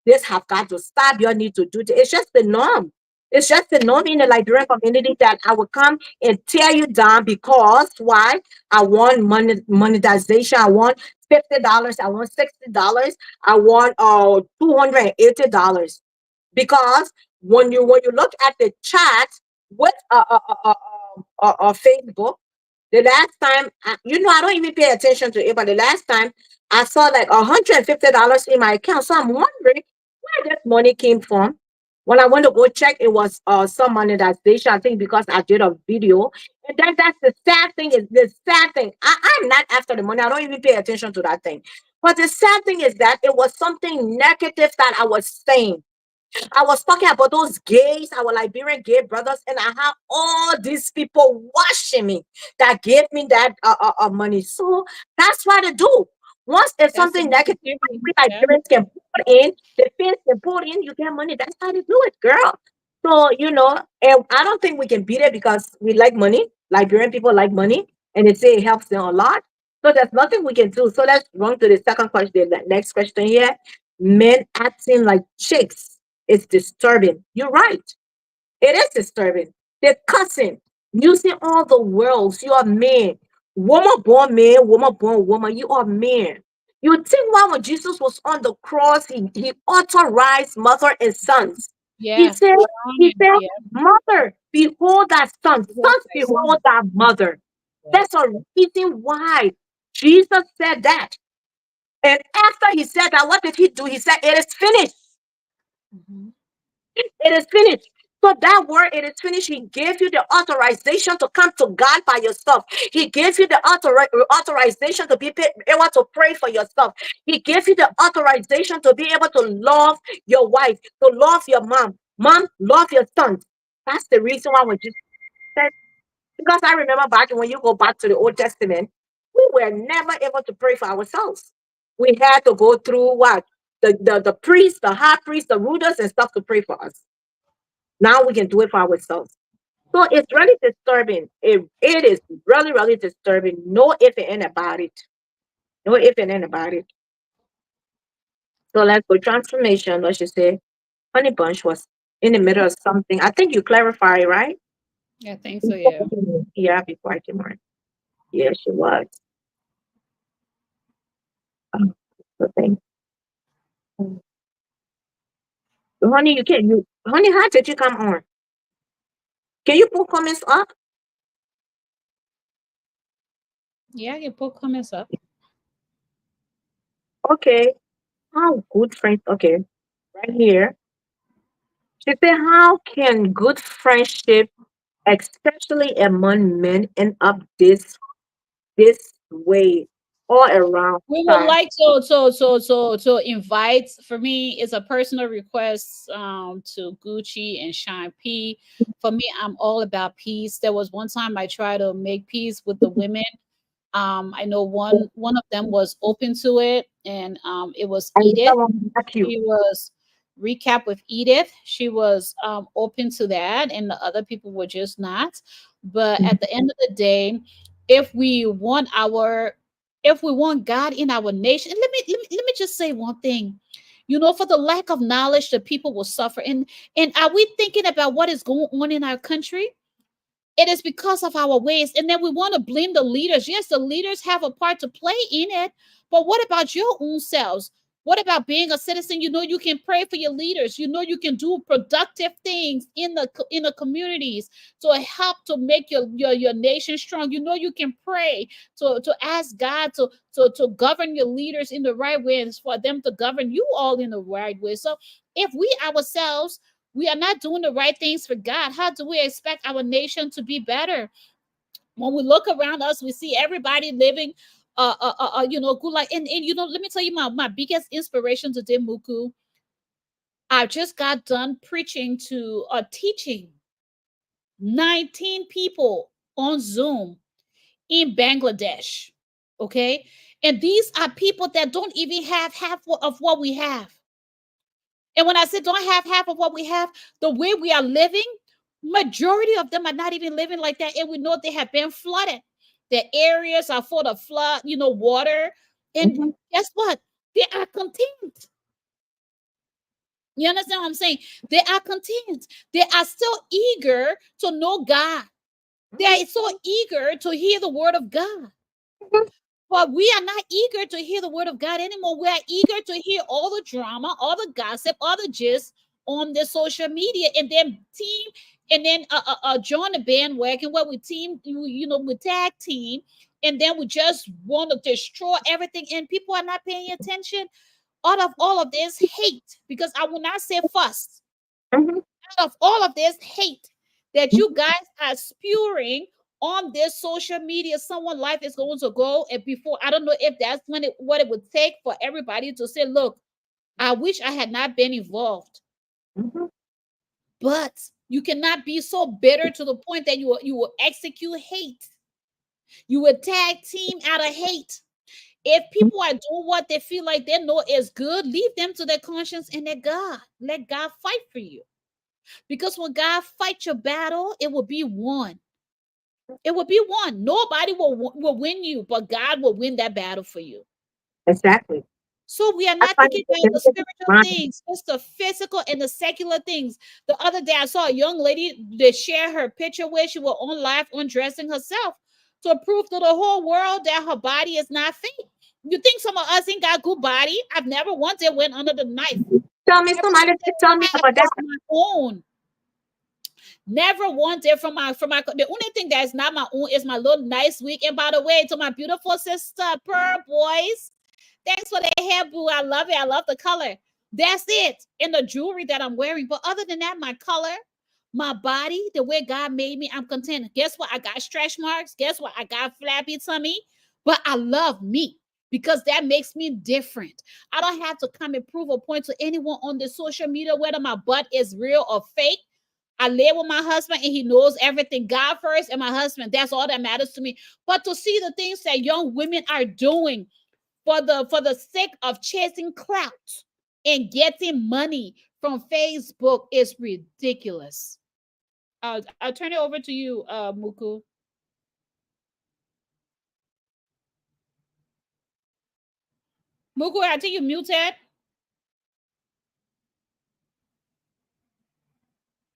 this have got to stop, you need to do this. It's just the norm. It's just the norm in the Liberian community that I will come and tear you down because why? I want monetization. I want $50. I want $60. I want $280 because when you look at the chat with Facebook, the last time I don't even pay attention to it, but the last time I saw like $150 in my account, so I'm wondering where this money came from. When I went to go check, it was some monetization. I think because I did a video, and that's the sad thing. Is the sad thing. I'm not after the money. I don't even pay attention to that thing. But the sad thing is that it was something negative that I was saying. I was talking about those gays, our Liberian gay brothers, and I have all these people watching me that gave me that money. So that's what I do. Once there's That's the something negative, negativity. we Yeah. Liberians can put in, the fans can put in, you get money. That's how they do it, girl. So, and I don't think we can beat it because we like money. Liberian people like money, and they say it helps them a lot. So there's nothing we can do. So let's run to the second question, the next question here. Men acting like chicks is disturbing. You're right. It is disturbing. They're cussing, using all the words. You are man. Woman born man, woman born woman. You are man. You think why when Jesus was on the cross, he authorized mother and sons. He Yeah. said, he Fine. said, Yeah. Mother, behold that son. Behold Sons, thy behold son. that mother. Yeah. That's a reason why Jesus said that. And after he said that, what did he do? He said, it is finished. Mhm. It is finished. So that word, it is finished. He gave you the authorization to come to God by yourself. He gave you the authorization to be able to pray for yourself. He gave you the authorization to be able to love your wife, to love your mom. Mom, love your sons. That's the reason why we just said, because I remember back when you go back to the Old Testament, we were never able to pray for ourselves. We had to go through what? The priest, the high priest, the rulers and stuff to pray for us. Now we can do it for ourselves. So it's really disturbing. It is really, really disturbing. No if and about it. No if and about it. So let's go transformation. Let's just say Honey Bunch was in the middle of something. I think you clarify, right? I think so. Yeah. Yeah, before I came on. Yeah, she was. Okay. Honey, honey, how did you come on? Can you put comments up? Yeah. You put comments up. Okay. How good friends? Okay, right here. She said, how can good friendship, especially among men, end up this way all around We would time? like to invite. For me, it's a personal request to Gucci and Shine P. For me, I'm all about peace. There was one time I tried to make peace with the women. I know one of them was open to it, and it was And Edith. someone back you. She was recap with Edith. She was open to that, and the other people were just not. But at the end of the day, if we want our, if we want God in our nation, and let me just say one thing. For the lack of knowledge, the people will suffer. And are we thinking about what is going on in our country? It is because of our ways. And then we want to blame the leaders. Yes, the leaders have a part to play in it. But what about your own selves? What about being a citizen? You know, you can pray for your leaders. You know, you can do productive things in the communities to help to make your nation strong. You know, you can pray to ask God to govern your leaders in the right way and for them to govern you all in the right way. So if we ourselves we are not doing the right things for God, how do we expect our nation to be better? When we look around us, we see everybody living good life. And you know, let me tell you my biggest inspiration today, Muku. I just got done preaching to teaching 19 people on Zoom in Bangladesh. Okay. And these are people that don't even have half of what we have. And when I say don't have half of what we have, the way we are living, majority of them are not even living like that. And we know they have been flooded. Their areas are full of flood, you know, water. And Mm-hmm. guess what? They are content. You understand what I'm saying? They are content. They are still eager to know God. They are so eager to hear the word of God. But we are not eager to hear the word of God anymore. We are eager to hear all the drama, all the gossip, all the gist on the social media, and then join the bandwagon where we team, you know, we tag team, and then we just want to destroy everything, and people are not paying attention. Out of all of this hate, because I will not say fuss, Mm-hmm. out of all of this hate that you guys are spewing on this social media, someone life is going to go. And before, I don't know if that's what it would take for everybody to say, look, I wish I had not been involved. Mm-hmm. But you cannot be so bitter to the point that you will execute hate. You will tag team out of hate. If people are doing what they feel like they know is good, leave them to their conscience and their God. Let God fight for you. Because when God fights your battle, it will be won. It will be won. Nobody will win you, but God will win that battle for you. Exactly. So we are I not find thinking it about the a spiritual mind. things, just the physical and the secular things. The other day, I saw a young lady that shared her picture where she was on live undressing herself to prove to the whole world that her body is not fake. You think some of us ain't got good body? I've never once it went under the knife. Tell me, Never somebody once tell me had about that. my own. Never wanted from my the only thing that's not my own is my little nice wig. And by the way, to my beautiful sister, Pearl Boys, thanks for the hair, boo. I love it. I love the color. That's it. And the jewelry that I'm wearing. But other than that, my color, my body, the way God made me, I'm content. Guess what? I got stretch marks. Guess what? I got flappy tummy. But I love me because that makes me different. I don't have to come and prove a point to anyone on the social media whether my butt is real or fake. I live with my husband and he knows everything. God first and my husband. That's all that matters to me. But to see the things that young women are doing for the sake of chasing clout and getting money from Facebook is ridiculous. I'll turn it over to you, Muku. Muku, I think you muted.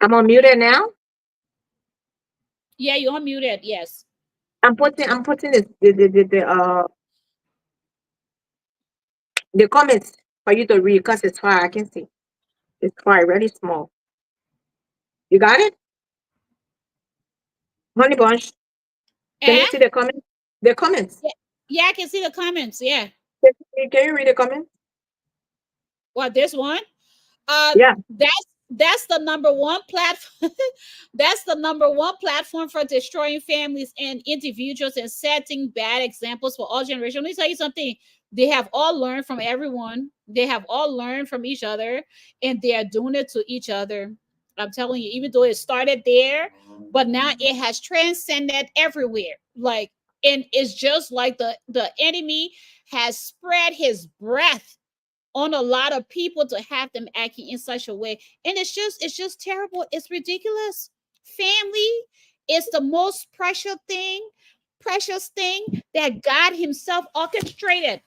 I'm unmuted now. Yeah, you're unmuted. Yes. I'm putting the comments for you to read because it's far. I can see. It's far, really small. You got it? Honey Bunch. Can you Eh? see the comments? The comments. Yeah, yeah, I can see the comments. Yeah. Can you read the comments? What, this one? Uh, Yeah. that's the number one platform. That's the number one platform for destroying families and individuals and setting bad examples for all generations. Let me tell you something. They have all learned from everyone. They have all learned from each other, and they are doing it to each other. I'm telling you, even though it started there, but now it has transcended everywhere. Like, and it's just like the enemy has spread his breath on a lot of people to have them acting in such a way, and it's just terrible. It's ridiculous. Family is the most precious thing that God himself orchestrated,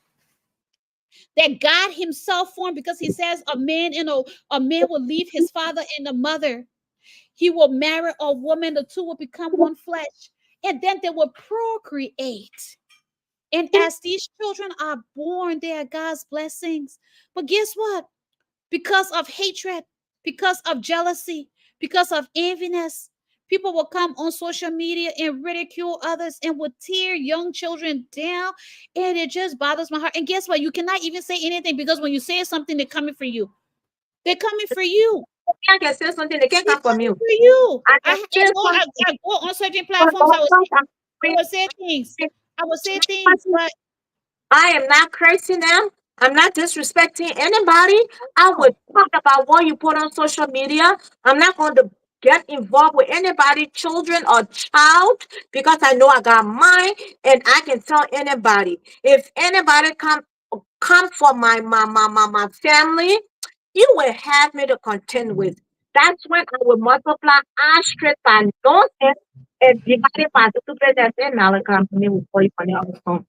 that God himself formed, because he says a man will leave his father and the mother. He will marry a woman, the two will become one flesh, and then they will procreate. And as these children are born, they are God's blessings. But guess what? Because of hatred, because of jealousy, because of enviness, people will come on social media and ridicule others and will tear young children down. And it just bothers my heart. And guess what? You cannot even say anything because when you say something, they're coming for you. They're coming for you. I can say something, they can't They're come from coming you. for you. I I, can I say go I, something. I go on certain But platforms. sometimes I will say things. I will say things, I but I am not cursing them. I'm not disrespecting anybody. I no. would talk about what you put on social media. I'm not going to get involved with anybody, children or child, because I know I got mine and I can tell anybody. If anybody come for my family, you will have me to contend with. That's when I will multiply asterisk by nonsense and divide it by two places in Malachi. Me will call you on the other phone.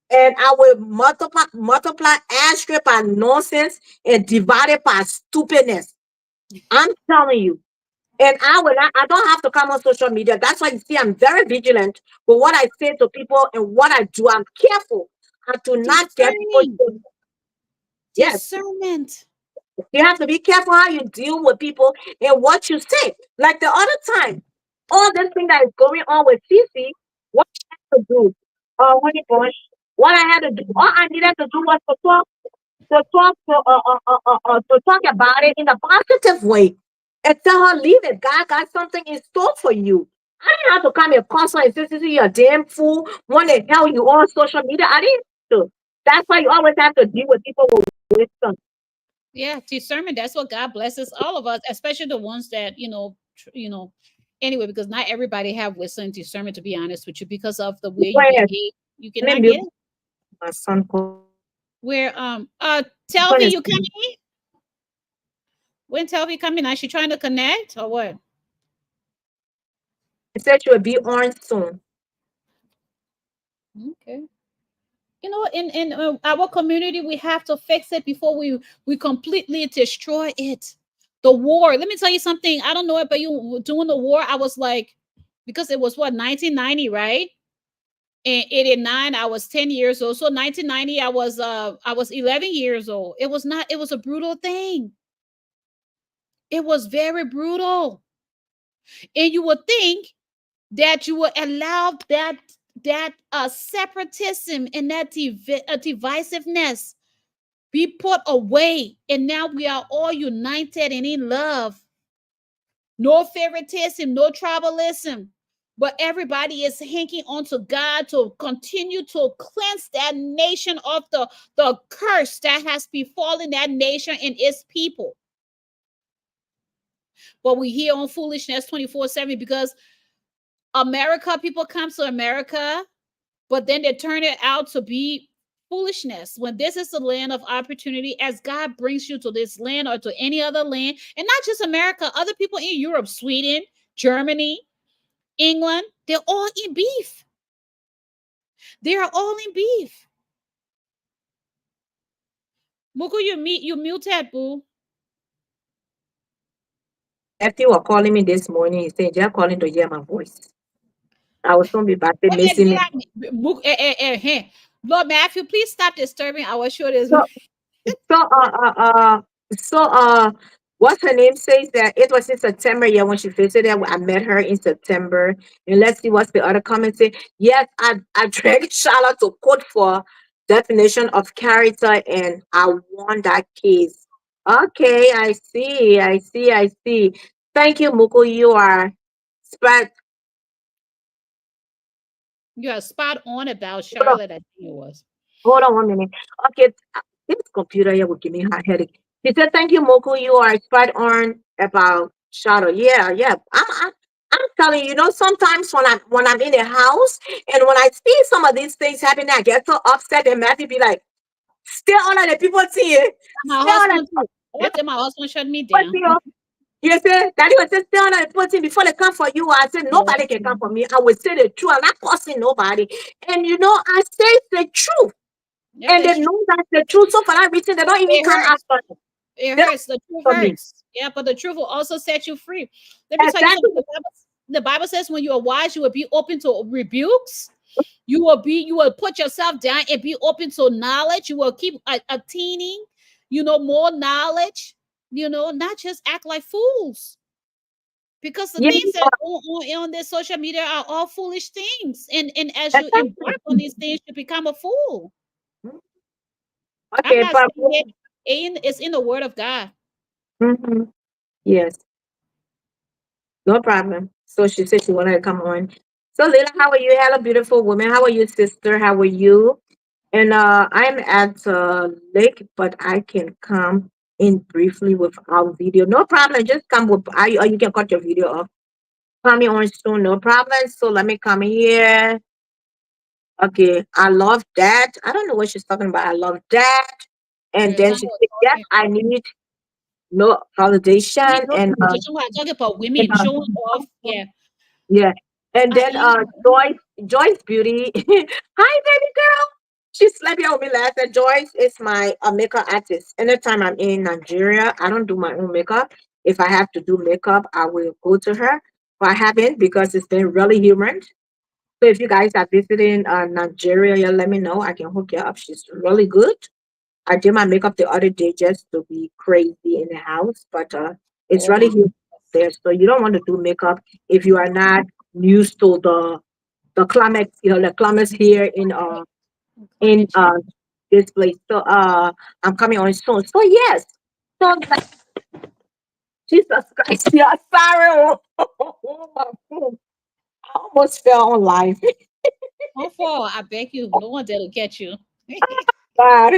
And I will multiply asterisk by nonsense and divide it by stupidness. I'm telling you. And I don't have to come on social media. That's why you see I'm very vigilant with what I say to people and what I do. I'm careful. I do not get people Discerning. to, yes. Discernment. You have to be careful how you deal with people and what you say. Like the other time, all this thing that is going on with Cece, what I had to do, Winnie Bush, what I had to do, all I needed to do was to talk about it in a positive way and tell her, leave it. God got something in store for you. I didn't have to come and call her and say, "Cece, you're a damn fool. Want to tell you on social media." I didn't have to. That's why you always have to deal with people with wisdom. Yeah, discernment. That's what God blesses all of us, especially the ones that Anyway, because not everybody have wisdom and discernment. To be honest with you, because of the way you Whereas, behave, you let cannot me get mute it. my son. Where Son Telvi, is you coming? When Telvi coming? Is she trying to connect or what? It said you will be on soon. Okay. In our community, we have to fix it before we completely destroy it. The war. Let me tell you something. I don't know about you. During the war, I was like, because it was what 1990, right? In 89, I was 10 years old. So 1990, I was 11 years old. It was not. It was a brutal thing. It was very brutal, and you would think that you would allow that separatism and that divisiveness be put away, and now we are all united and in love. No favoritism, no tribalism, but everybody is hanging on to God to continue to cleanse that nation of the curse that has befallen that nation and its people. But we hear on foolishness 24/7 because America, people come to America, but then they turn it out to be foolishness when this is the land of opportunity. As God brings you to this land or to any other land, and not just America, other people in Europe, Sweden, Germany, England, they're all in beef. They are all in beef. Muku, you muted, boo. Nephew was calling me this morning. He said, "You're calling to hear my voice." I was going to be back there Oh, missing me. Lord Matthew, please stop disturbing our shoulders. So, so, so, what's her name says that it was in September. Yeah, when she visited, I met her in September. And let's see what's the other comment say. Yes, I dragged Charlotte to court for definition of character, and I won that case. Okay, I see. Thank you, Muku. You are spread. You are spot on about Hold on, Charlotte, I think it was. hold on 1 minute. Okay, this computer here will give me a headache. He said, "Thank you, Moku. You are spot on about shadow." Yeah, yeah. I'm telling you, sometimes when I'm in a house and when I see some of these things happening, I get so upset and Matthew be like, "Stay all of the people see it. My Stay all of husband too. the I tell my husband shut me people down. see you." You say, "Daddy will say, stay all of the people see before they come for you." I said, Yeah, "Nobody can come for me. I will say the truth. I'm not cursing nobody." And I say the truth. yeah, And they that's true. know that's the truth. So for that reason, they don't even It come hurts. after me. It They don't hurts. The truth come for me. hurts. Yeah, but the truth will also set you free. Let me tell you something. Exactly. The Bible says when you are wise, you will be open to rebukes. You will put yourself down and be open to knowledge. You will keep attaining, more knowledge, not just act like fools. Because the Yeah. things that go on this social media are all foolish things. And as you Exactly. embark on these things, you become a fool. I'm Okay, not but saying it it's in the word of God. mhm, yes, no problem. So she said she wanted to come on. So Lila, how are you? Hello, beautiful woman. How are you, sister? How are you? And I'm at lake, but I can come in briefly with our video. No problem. Just come with or you can cut your video off. Coming on soon, no problem. So let me come here. Okay, I love that. I don't know what she's talking about. I love that. And Yes, then I she was said, yes, talking. I need no validation No and validation. We're talking about women showing off. Yeah. yeah. And I then am. Joyce Beauty. Hi baby girl. She slept here with me last night. Joyce is my makeup artist. Anytime I'm in Nigeria, I don't do my own makeup. If I have to do makeup, I will go to her. But I haven't because it's been really humid. So if you guys are visiting Nigeria, yeah, let me know. I can hook you up. She's really good. I did my makeup the other day just to be crazy in the house, but it's Oh really my humid there. So you don't want to do makeup if you are not used to the climate, the climates here in climate change. this place. So I'm coming on soon. So yes. So like, Jesus Christ, yeah, sorry. Oh, my God. I almost fell on life. Don't fall. I beg you. No one there to get you. God.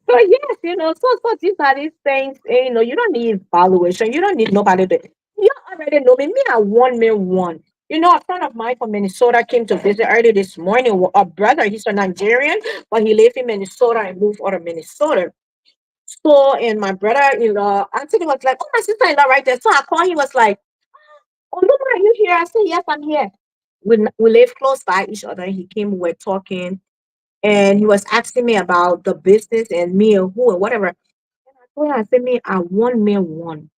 So yes, so these are these things, you don't need valuation. You don't need nobody to you already know me. Me, I one man one. A friend of mine from Minnesota came to visit early this morning. A brother, he's a Nigerian, but he lived in Minnesota and moved out of Minnesota. So, and my brother-in-law, Anthony was like, "Oh, my sister-in-law right there." So I called. He was like, "Oh, no, are you here?" I said, "Yes, I'm here." We live close by each other. He came, we were talking, and he was asking me about the business and me and who and whatever. And I told him, I said, me, I one man one.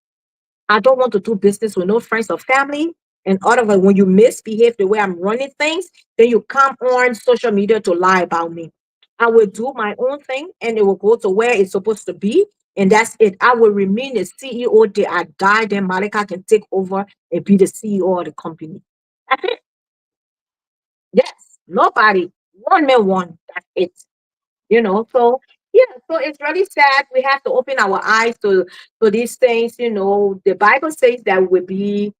I don't want to do business with no friends or family. And otherwise, when you misbehave the way I'm running things, then you come on social media to lie about me. I will do my own thing and it will go to where it's supposed to be. And that's it. I will remain the CEO till I die. Then Malika can take over and be the CEO of the company. That's it. Yes. Nobody. One man one. That's it. So yeah, so it's really sad. We have to open our eyes to these things. The Bible says that we'll be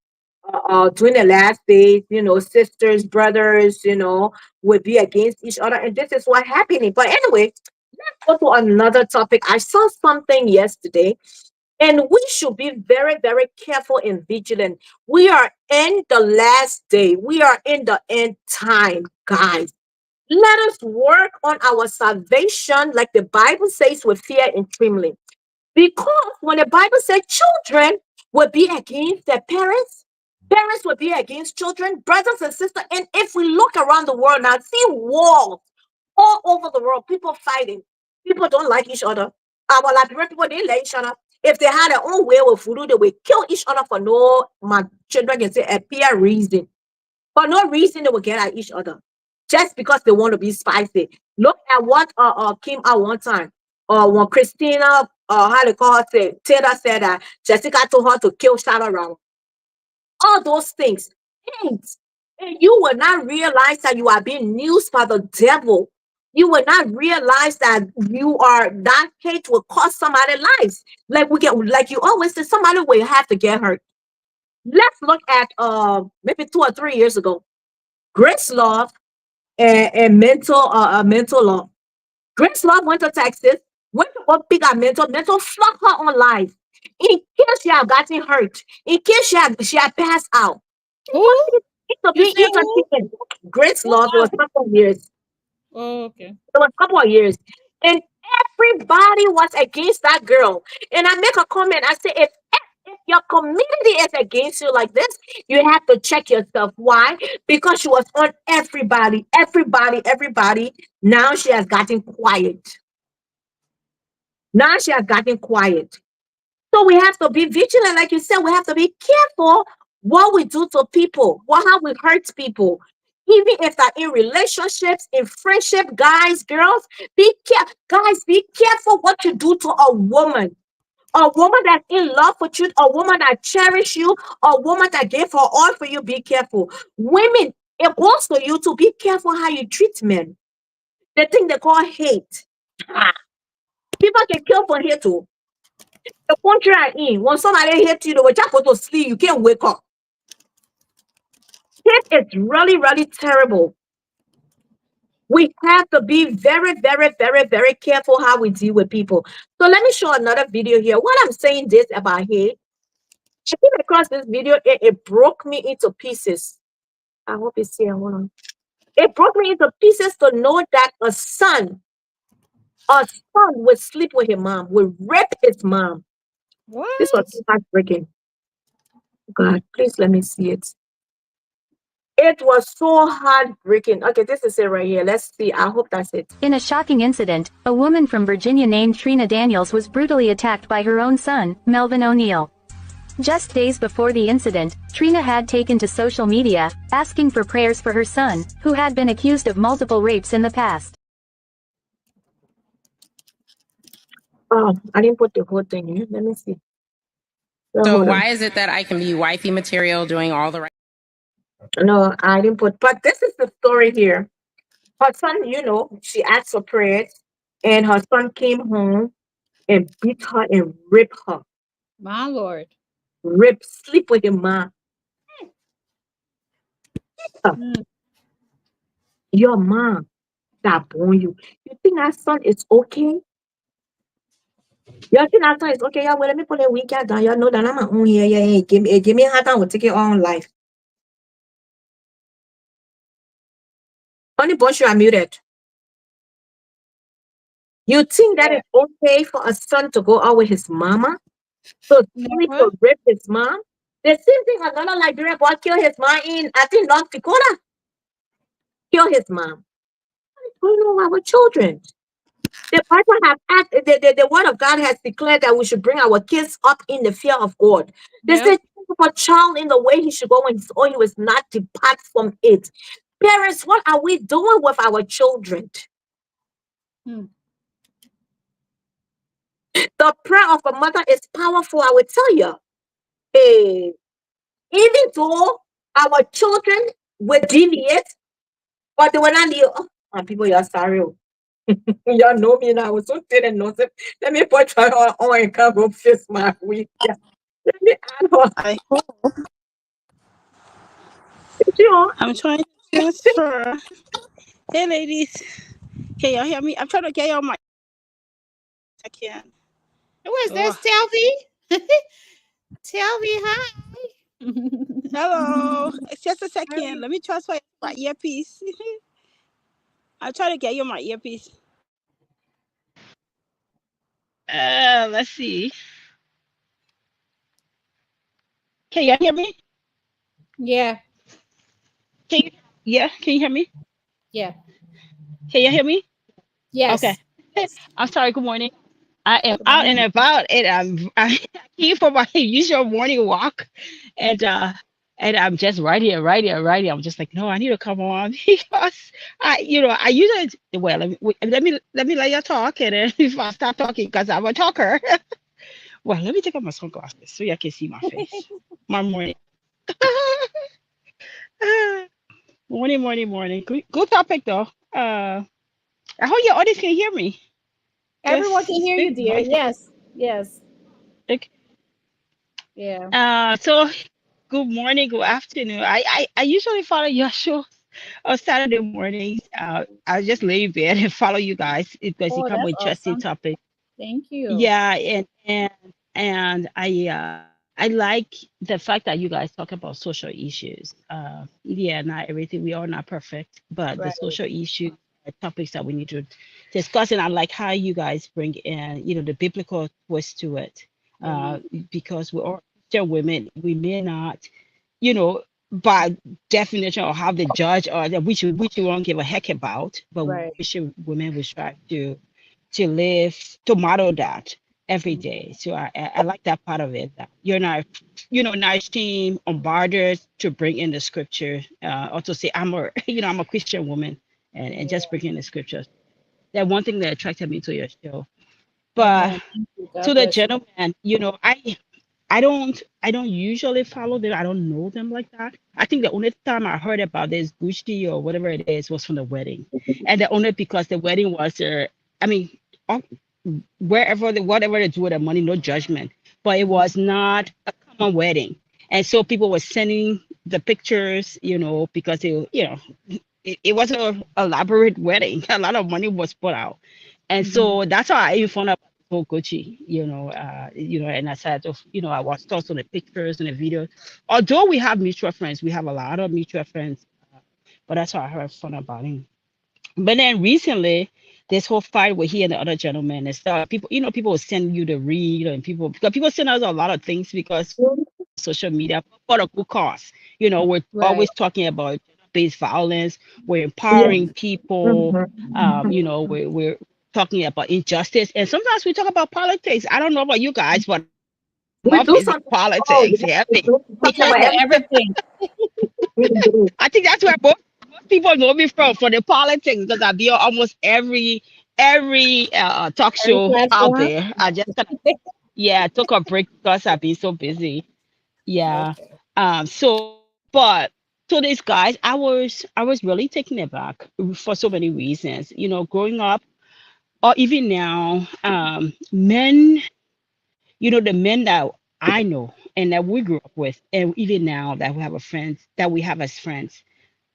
during the last days, sisters, brothers, will be against each other, and this is what happening. But anyway, go to another topic. I saw something yesterday, and we should be very, very careful and vigilant. We are in the last day. We are in the end time, guys. Let us work on our salvation, like the Bible says, with fear and trembling. Because when the Bible says children will be against their parents, parents will be against children, brothers and sisters. And if we look around the world now, see wars all over the world, people fighting. People don't like each other. Our Liberian people, they like each other. If they had their own way with voodoo, they would kill each other for no, my children can say, appear reason. For no reason, they will get at each other just because they want to be spicy. Look at what came out one time. When Christina, how they call her, Taylor said that Jessica told her to kill Shadow Round. All those things. Things. And you will not realize that you are being used by the devil. You will not realize that that hate will cost somebody's lives. Like you always say, somebody will have to get hurt. Let's look at maybe 2 or 3 years ago. Grace Love and mental law. Grace Love went to Texas, went to go pick up mental flogged her on life. In case she had gotten hurt, in case she had passed out. She Who? wanted to You be say who? entertained. Grace Who's Love, it was a that? couple of years. Oh, okay. It was a couple of years. And everybody was against that girl. And I make a comment. I say, if your community is against you like this, you have to check yourself. Why? Because she was on everybody, everybody, everybody. Now she has gotten quiet. Now she has gotten quiet. So we have to be vigilant. Like you said, we have to be careful what we do to people, how we hurt people. Even if they're in relationships, in friendship, guys, girls, be careful. Guys, be careful what you do to a woman. A woman that's in love with you, a woman that cherish you, a woman that gave her all for you, be careful. Women, it goes to you to be careful how you treat men. The thing they call hate. Ah, people can kill for hate too. The country I'm in, when somebody hate you, they will just go to sleep. You can't wake up. Hate is really, really terrible. We have to be very, very, very, very careful how we deal with people. So let me show another video here. What I'm saying this about hate, I came across this video, it broke me into pieces. I hope it's here. Hold on. It broke me into pieces to know that a son would sleep with his mom, would rape his mom. This was What? so heartbreaking. God, please let me see it. It was so heartbreaking. Okay, this is it right here. Let's see. I hope that's it. In a shocking incident, a woman from Virginia named Trina Daniels was brutally attacked by her own son, Melvin O'Neill. Just days before the incident, Trina had taken to social media, asking for prayers for her son, who had been accused of multiple rapes in the past. Oh, I didn't put the whole thing in. Let me see. So Hold on. why is it that I can be wifey material doing all the right? No, I didn't put, but this is the story here. Her son, she asked for prayers, and her son came home and beat her and raped her. My Lord. Sleep with your mom. Mm. Your mom that born you. You think that son is okay? You think that son is okay? Yeah, well, let me put a week down. You know that I'm my own here. Yeah, give me a hard time. We'll take it all in life. Honey Bunch, you are muted. You think that Yeah. it's okay for a son to go out with his mama? To sleep Never. or rape his mom? The same thing another Liberian boy killed his mom in, I think, North Dakota. Kill his mom. What is going on with our children? The Bible have asked, the word of God has declared that we should bring our kids up in the fear of God. They Yep. said, "Train up a child in the way he should go when he's old, he was not depart from it." Parents, what are we doing with our children? Hmm. The prayer of a mother is powerful, I will tell you. Eh, even though our children will deviate, but they will not leave. Oh, people, you're sorry. Oh. Y'all know me now. I was so thin and nonsense. Let me put try on and come up face my week. Yeah. Let me add on. I hope Sure. I'm trying to transfer. Hey, ladies, can y'all hear me? I'm trying to get y'all my. I can. Who is this? Oh, Telvi? Telvi, hi. hello. It's just a second. Let me transfer my earpiece. I'm trying to get you my earpiece. Let's see. Can y'all hear me? Yeah. Can you? Yeah. Can you hear me? Yeah. Can you hear me? Okay. Yes. I'm sorry. Good morning. I am Good out and morning. about, and I came for my usual morning walk, and I'm just writing. I'm just like, no, I need to come on because I usually, well, let me let you talk, and then if I start talking, because I'm a talker. Well, let me take off my sunglasses so you can see my face. My morning. Morning. Good topic though. I hope your audience can hear me. Everyone can Just hear big you, dear. voice. Yes. Yes. Okay. Yeah. So good morning, good afternoon. I usually follow your show on Saturday mornings. I just lay in bed and follow you guys because you Oh, come that's with interesting awesome. topics. Thank you. Yeah, and I like the fact that you guys talk about social issues. Yeah, not everything. We are not perfect, but the Right. social issues are topics that we need to discuss. And I like how you guys bring in, the biblical twist to it. Uh, Amen. because we're all Christian women, we may not, by definition or how the judge or that which we won't give a heck about, but Right. Christian women we strive to live to model that. every day. So I like that part of it. That you're not, nice team on borders to bring in the scripture, or to say I'm a, I'm a Christian woman, and just bring in the scriptures. That one thing that attracted me to your show. But Amen. Thank you. to God the bless you. gentleman, I don't usually follow them. I don't know them like that. I think the only time I heard about this Gucci or whatever it is was from the wedding, and the only because the wedding was I mean, all- wherever whatever they do with the money, no judgment, but it was not a common wedding, and so people were sending the pictures, because it was a elaborate wedding. A lot of money was put out, and Mhm. so that's how I even found out about the whole Gucci. And I said, I watched also the pictures and the videos. Although we have mutual friends, we have a lot of mutual friends, but that's how I heard fun about him. But then recently, this whole fight with he and the other gentleman and stuff, people will send you the read, and because people send us a lot of things because social media for a good cause. We're Right. always talking about based violence. We're Yeah. empowering people. Mhm. We're talking about injustice, and sometimes we talk about politics. I don't know about you guys, but We love do is something. Oh, politics. yeah. Yeah, We do. We We talk talk about about everything. everything. We do. I think that's where most people know me from for the politics because I be on almost every talk Every show out platform. there. I just yeah, I took a break because I've been so busy. Yeah. Okay. But to these guys, I was really taken aback for so many reasons. Growing up or even now, men, the men that I know and that we grew up with, and even now that we have as friends,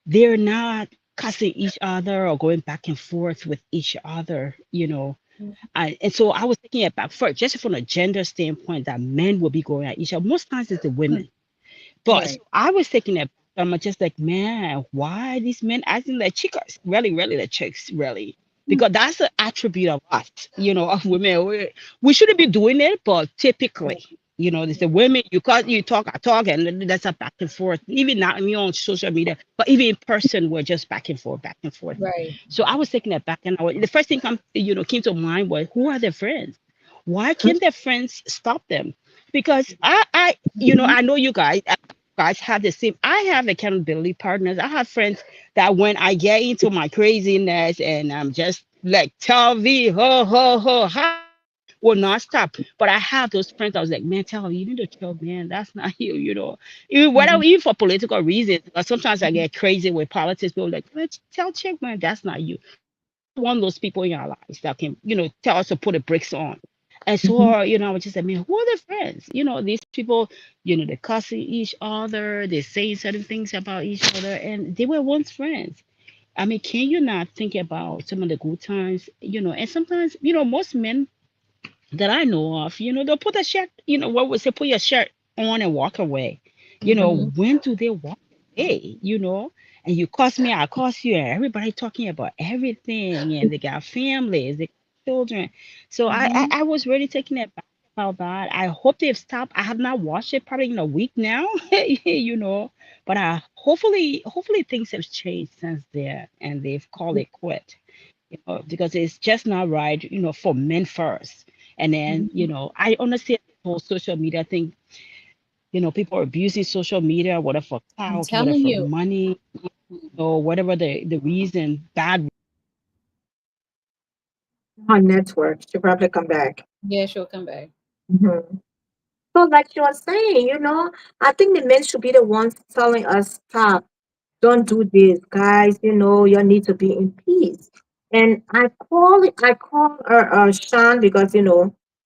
they're not cussing each other or going back and forth with each other. And so I was thinking about first, just from a gender standpoint, that men will be going at each other. Most times it's the women. But so Right. I was thinking that I'm just like, man, why these men acting like chicas? Really, really, the chicks, really. Because that's an attribute of us, of women. We shouldn't be doing it, but typically, there's the women, you talk, I talk, and then that's a back and forth. Even not even on social media, but even in person, we're just back and forth, back and forth. Right. So I was thinking that back, and the first thing came to mind was, who are their friends? Why can't their friends stop them? Because I know you guys have the same. I have accountability partners. I have friends that when I get into my craziness and I'm just like, tell me, ha, will not stop. But I have those friends. I was like, man, tell me, you need to chill, man. That's not you. Even for political reasons. Because sometimes I get crazy with politics. People like, let's tell chick, man, that's not you. So I want those people in our lives that can, tell us to put the brakes on. And Mhm. so, I was just like, man, who are the friends? These people, they're cussing each other, they're saying certain things about each other, and they were once friends. I mean, can you not think about some of the good times? And sometimes, most men that I know of, they'll put a shirt, what would say, put your shirt on and walk away. Mm-hmm. When do they walk away? And you cost me, I cost you, and everybody talking about everything, and they got families, they got children. So I, I, Mm-hmm. I was really taking it back about that. I hope they've stopped. I have not watched it probably in a week now, but hopefully things have changed since then, and they've called it quit, because it's just not right, for men first. And then, I understand the whole social media thing. People are abusing social media, whether for I'm clout, whether telling for you. money, or whatever the reason, bad. On network. She'll probably come back. Yeah, she'll come back. Mhm. So, like you were saying, I think the men should be the ones telling us, stop, don't do this, guys. You need to be in peace. And I call Sean because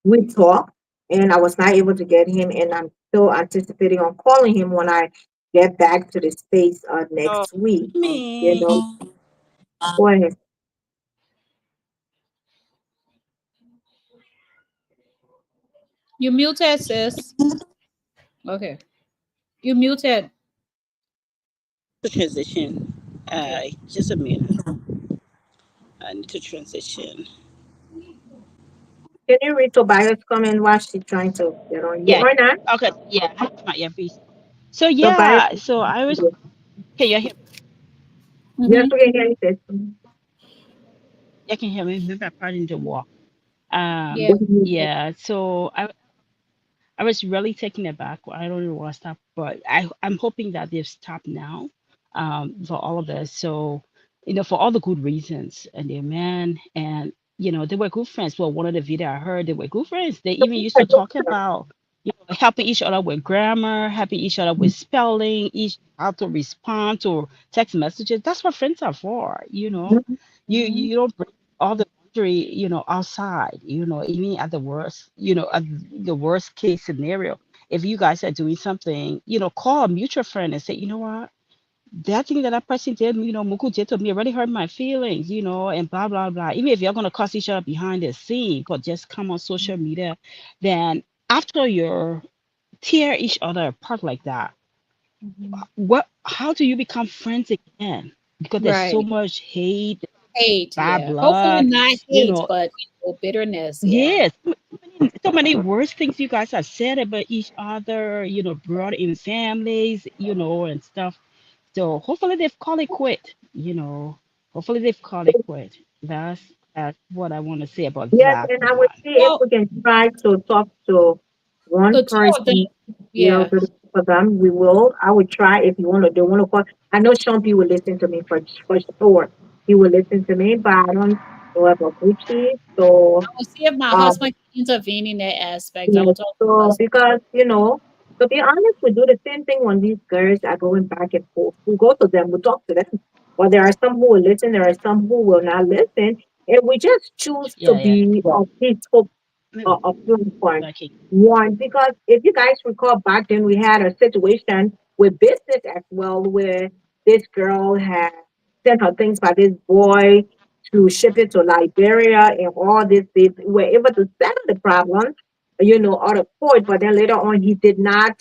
we talked, and I was not able to get him, and I'm still anticipating on calling him when I get back to the States So, next week. You me. know, go ahead. You muted, sis. Okay. You muted. To transition. Okay. Just a minute. I need to transition. Can you read Tobias' comment while she's trying to get on you Yeah. or not? Okay. Yeah. My earpiece. So Tobias, yeah. So I was. Can you hear? yes, Mm-hmm. we can hear you. Sis. You can hear me. Maybe I probably need to walk. Yeah. Yeah. So I was really taken aback. I don't know what's up, but I'm hoping that they've stopped now, for all of this. So, for all the good reasons, and their man, and they were good friends. Well, one of the video I heard, they were good friends. They even used to talk about, helping each other with grammar, helping each other with spelling, each how to respond to text messages. That's what friends are for. Hmm. You don't bring all the boundary, outside, even at the worst, at the worst case scenario. If you guys are doing something, call a mutual friend and say, you know what, that thing that that person did, Muku did to me already hurt my feelings, and blah, blah, blah. Even if you're going to cuss each other behind the scene, but just come on social media, then after you tear each other apart like that, Hmm. how do you become friends again? Because there's so Right. much hate, Hate. bad Yeah. Hopefully blood, not you hate, know, but bitterness. Yeah. yes, so many worse things you guys have said about each other, brought in families, and stuff. So hopefully they've called it quit, Hopefully they've called it quit. That's what I want to say about Yes, that and I will one. see if Well, we can try to talk to one the two of them. person, Yeah. to for them. We will. I would try if you want to. They want to call. I know Sean P will listen to me for sure. He will listen to me, but I don't know about Gucci. So, I will see if my um, husband can intervene in that aspect. I will yes, talk to my so husband. because to be honest, we do the same thing when these girls are going back and forth. We go to them, we talk to them. But there are some who will listen, there are some who will not listen, and we just choose to Yeah, yeah. be peaceful a few points. Okay. One, because if you guys recall back then, we had a situation with business as well, where this girl had sent her things by this boy to ship it to Liberia and all this. They were able to settle the problem, out of court, but then later on, he did not,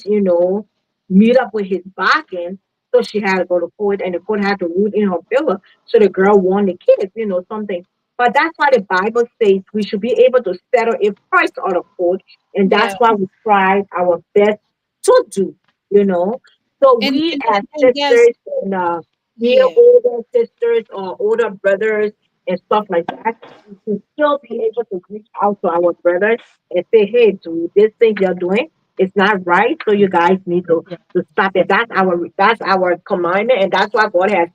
meet up with his bargain. So she had to go to court, and the court had to rule in her favor. So the girl won the case, something. But that's why the Bible says we should be able to settle it first out of court. And Yeah. that's why we try our best to do, you know. So And we and as and that's sisters and dear yeah. older sisters or older brothers and stuff like that, we should still be able to reach out to our brothers and say, hey, dude, this thing you're doing is not right. So you guys need Yeah, to stop it. That's our commandment, and that's what God has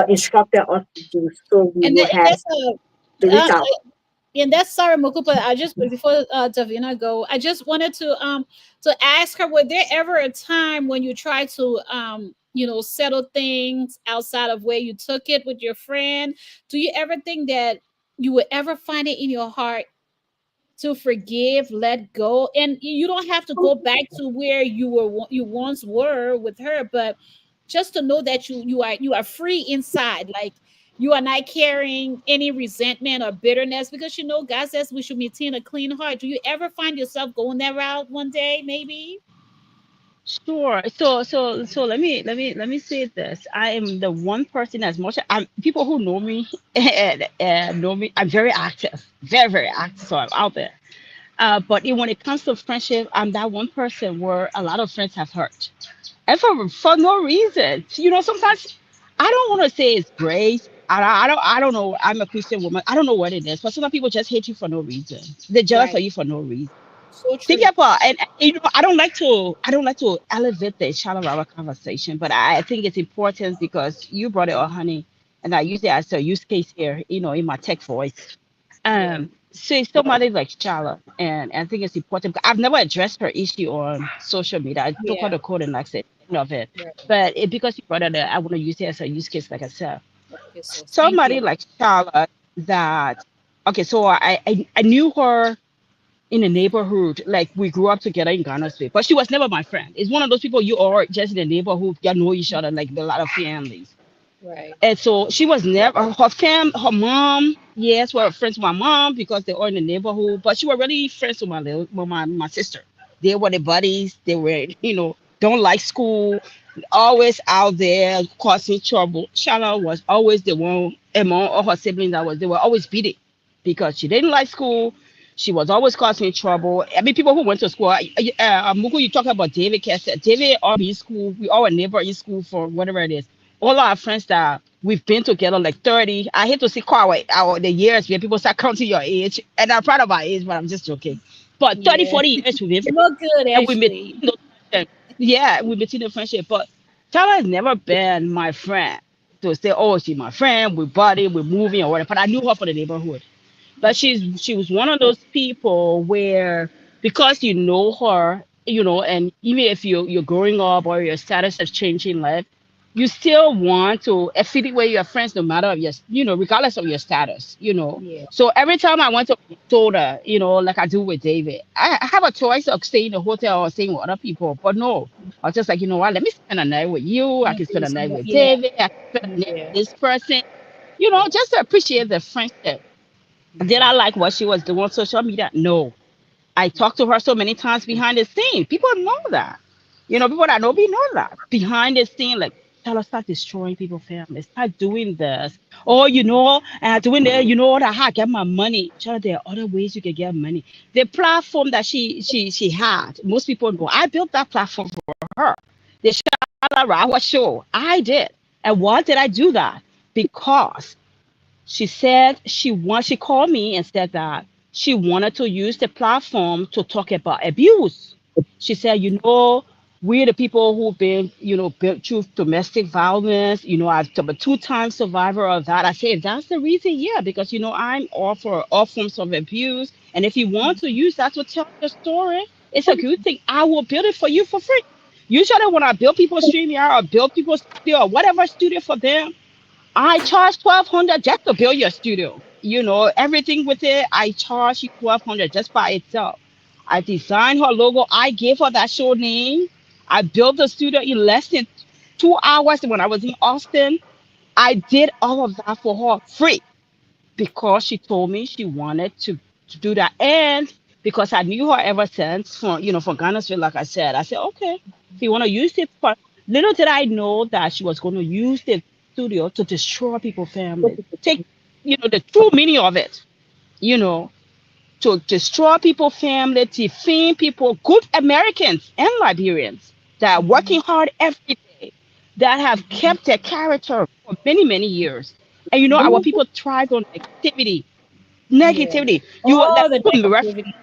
instructed us to do. So we will And have that's to reach uh, out. and that's Sarah Mokupa. I just before Davina go, I just wanted to ask her, was there ever a time when you tried to settle things outside of where you took it with your friend? Do you ever think that you would ever find it in your heart to forgive, let go, and you don't have to go back to where you once were with her, but just to know that you are free inside, like you are not carrying any resentment or bitterness, because God says we should maintain a clean heart. Do you ever find yourself going that route one day, maybe? sure. So let me say this. I am the one person, as much I'm people who know me and know me. I'm very active, very very active. So I'm out there. But when it comes to friendship, I'm that one person where a lot of friends have hurt, and for no reason. Sometimes I don't want to say it's grace. I don't know. I'm a Christian woman. I don't know what it is, but some people just hate you for no reason. They're jealous of Right. you for no reason. So Think true. about, and I don't like to elevate the channel of our conversation, but I think it's important because you brought it up, honey, and I use it as a use case here, in my tech voice. Yeah. So somebody like Charlotte, and I think it's important. I've never addressed her issue on social media. I took her Yeah. to court and like I said, of it, Right. but because you brought it up, I want to use it as a use case, like I said. Okay, sis, thank Somebody you. like Charlotte that, okay, so I knew her in the neighborhood. Like we grew up together in Ghana State, but she was never my friend. It's one of those people you are just in the neighborhood, you know each other like a lot of families. Right. And so she was never her mom. Yes, were friends with my mom because they are in the neighborhood, but she was really friends with my sister. They were the buddies. They were don't like school, always out there causing trouble. Shala was always the one among all her siblings that was they were always beating because she didn't like school. She was always causing trouble. I mean, people who went to school. Mugu, you talk about David Kessler. David all be in school. We all were neighbor in school for whatever it is. All our friends that We've been together like 30. I hate to see call the years where people start counting your age. And I'm proud of our age, but I'm just joking. But 30, Yeah. 40 years we've been You friends. look good, And we maintain actually. those friendships. Yeah, we maintain the friendship. But Tyler has never been my friend to say, oh, she's my friend, we're buddy, we're moving or whatever. But I knew her for the neighborhood. But she was one of those people where because you know her, and even if you're growing up or your status has changed in life, you still want to affiliate with your friends no matter of your regardless of your status. Yeah. So every time I went to Minnesota, like I do with David, I have a choice of staying in a hotel or staying with other people. But no, I was just like, you know what, let me spend a night with you. I And can spend do a night some, with yeah. David. I can spend a night with Yeah. this person, Yeah. just to appreciate the friendship. Did I like what she was doing on social media? No. I talked to her so many times behind the scene. People know that. People that know me know that. Behind the scene, like, tell us start destroying people's families. Start doing this. Oh, doing that, that how I get my money. Child, there are other ways you can get money. The platform that she had, most people know. I built that platform for her. The Shala Rawa show. I did. And why did I do that? Because she said she called me and said that she wanted to use the platform to talk about abuse. She said, we're the people who've been, built through domestic violence. I'm a two-time survivor of that. I said, if that's the reason, yeah, because I'm all for all forms of abuse. And if you want to use that to tell your story, it's a good thing. I will build it for you for free. Usually when I build people's StreamYard or build people's studio or whatever studio for them, I charge 1,200 just to build your studio. Everything with it. I charge you 1,200 just by itself. I designed her logo. I gave her that show name. I built the studio in less than 2 hours when I was in Austin. I did all of that for her free because she told me she wanted to do that. And because I knew her ever since from Ghana's, like I said, okay, if you want to use it for little did I know that she was going to use the studio to destroy people's families. Take, the true meaning of it, you know, to destroy people's family, defame people, good Americans and Liberians that are working hard every day, that have kept their character for many, many years. And our people thrive on negativity. Yeah. Negativity. All the negativity.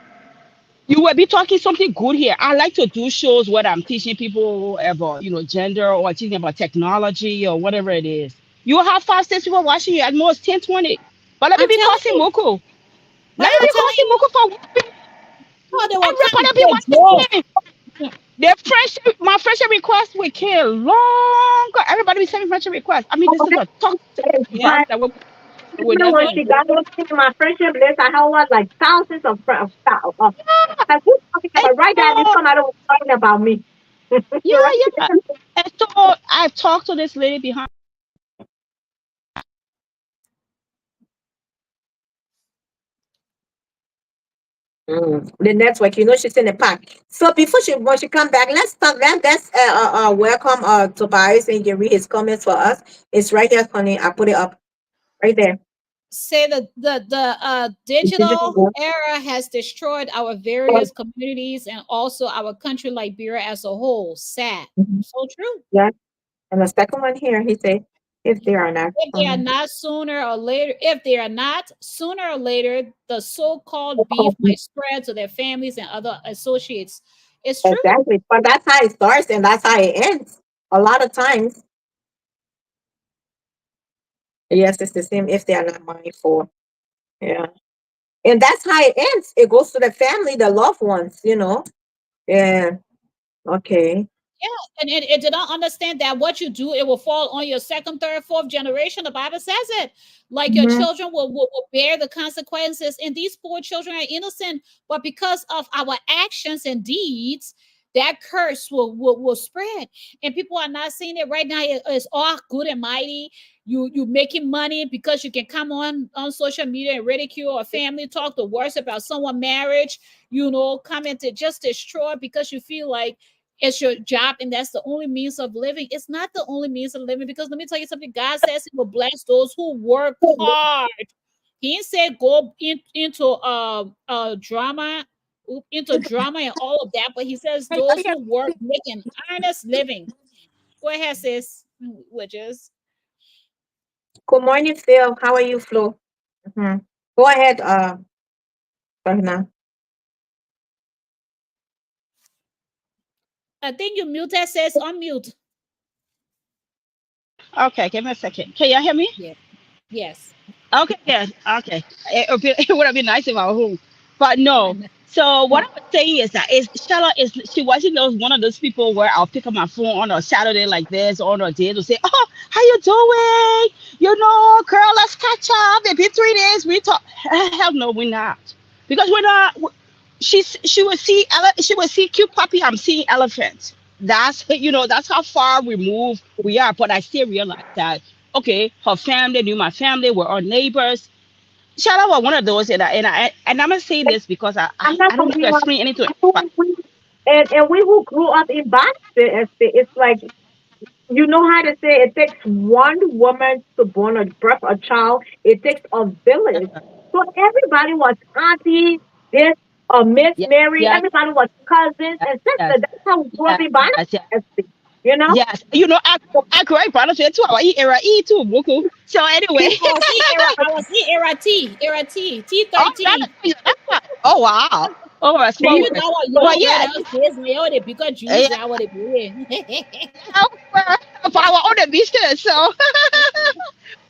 You will be talking something good here. I like to do shows where I'm teaching people about, gender or teaching about technology or whatever it is. You will have 5, 6 people watching you at most 10, 20. But let me I'm be telling causing you, Muku. Let me I'm be telling causing you, Muku for one minute. Oh, they will come Everybody to be a joke. watching me. My friendship request will kill longer. Everybody be sending friendship requests. I mean, this is a talk Yeah. But that will remember never when Yeah. she end. got those things in my friendship list, I had what, like thousands of friends. Like who's talking And about right now? This so, somebody was talking about me. yeah, yeah. Right? And so I've talked to this lady behind. The network, she's in the park. So before when she come back, let's talk. Let's welcome Tobias and can read his comments for us. It's right there, honey. I put it up right there. Say the digital era has destroyed our various communities and also our country, Liberia as a whole. Sad. So true. Yeah. And the second one here, he said, if they are not. If they are not sooner or later, if they are not sooner or later, the so-called beef might spread to their families and other associates. It's true. Exactly. But that's how it starts and that's how it ends. A lot of times, yes, it's the same if they are not mindful. Yeah. And that's how it ends. It goes to the family, the loved ones. Yeah. Okay. Yeah, and it did not understand that what you do, it will fall on your second, third, fourth generation. The Bible says it. Like your Mhm. children will bear the consequences. And these poor children are innocent, but because of our actions and deeds, that curse will spread. And people are not seeing it right now. It's all good and mighty. You making money because you can come on social media and ridicule a family, talk the worst about someone marriage, comment to just destroy because you feel like it's your job and that's the only means of living. It's not the only means of living because let me tell you something. God says he will bless those who work hard. He didn't say go into drama, into drama and all of that, but he says those who work making honest living. Go ahead, sis. Witches. Good morning, Phil. How are you, Flo? Mhm. Go ahead, Fahna. I think you muted, says unmute. Okay, give me a second. Can y'all hear me? Yeah. Yes. Okay, yeah, okay. It would have been nice if I was home, but no. And So what I was saying is that is Charlotte is she wasn't those one of those people where I'll pick up my phone on a Saturday like this or on a day to say, oh, how you doing? You know, girl, let's catch up. It's been 3 days. We talk. Hell no, we're not, because we're not. She would see cute puppy. I'm seeing elephant. That's that's how far removed we are. But I still realize that okay, her family knew my family. We're our neighbors. Shout out was one of those, and I'm gonna say this because I'm not I don't gonna know how be to like, explain anything. But and we who grew up in Boston, it's like you know how to say it takes one woman to born a birth a child. It takes a village. So everybody was auntie, this Miss yes, Mary. yes, Everybody was cousins and yes, sisters. That's how we grew up yes, in Boston. yes, yes. You know. Yes, I grew up in too. I eat era E too, Buku. So anyway, I was in era. I was in era T. Era T. oh that, 13. oh wow, oh a Do small you world. know what But young girl yeah, that was this me? Oh, they because juice yeah, that what they doing. for our own business. So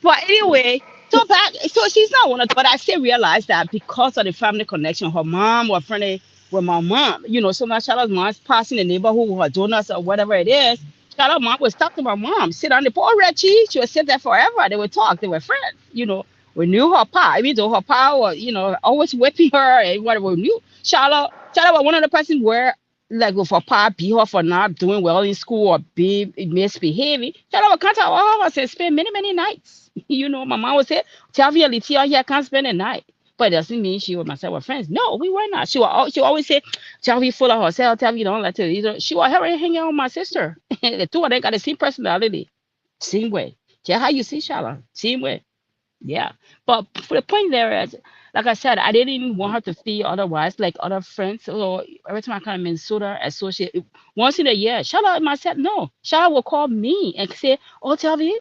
but anyway, so she's not one of, but I still realize that because of the family connection, her mom was friendly with my mom. So my child's mom's passing the neighborhood with her donuts or whatever it is. Child's mom would stop to my mom, sit on the porch, Reggie. She would sit there forever. They would talk. They were friends. We knew her pa, even though her pa was, always whipping her and whatever. We knew Charlotte was one of the person where like if her pa beat her for not doing well in school or be misbehaving, Charlotte would contact all of us and spend many, many nights. My mom would say, tell me Alicia here can't spend a night. But it doesn't mean she and myself were friends. No, we were not. She would always say, tell me full of herself, tell me don't let her. She was hanging out with my sister. The two of them got the same personality. Same way. Tell how you see Charlotte. Same way. Yeah. But for the point there is, like I said, I didn't even want her to feel otherwise, like other friends. So every time I come to Minnesota, associate once in a year, Charlotte myself, no. Charlotte will call me and say, oh, tell me,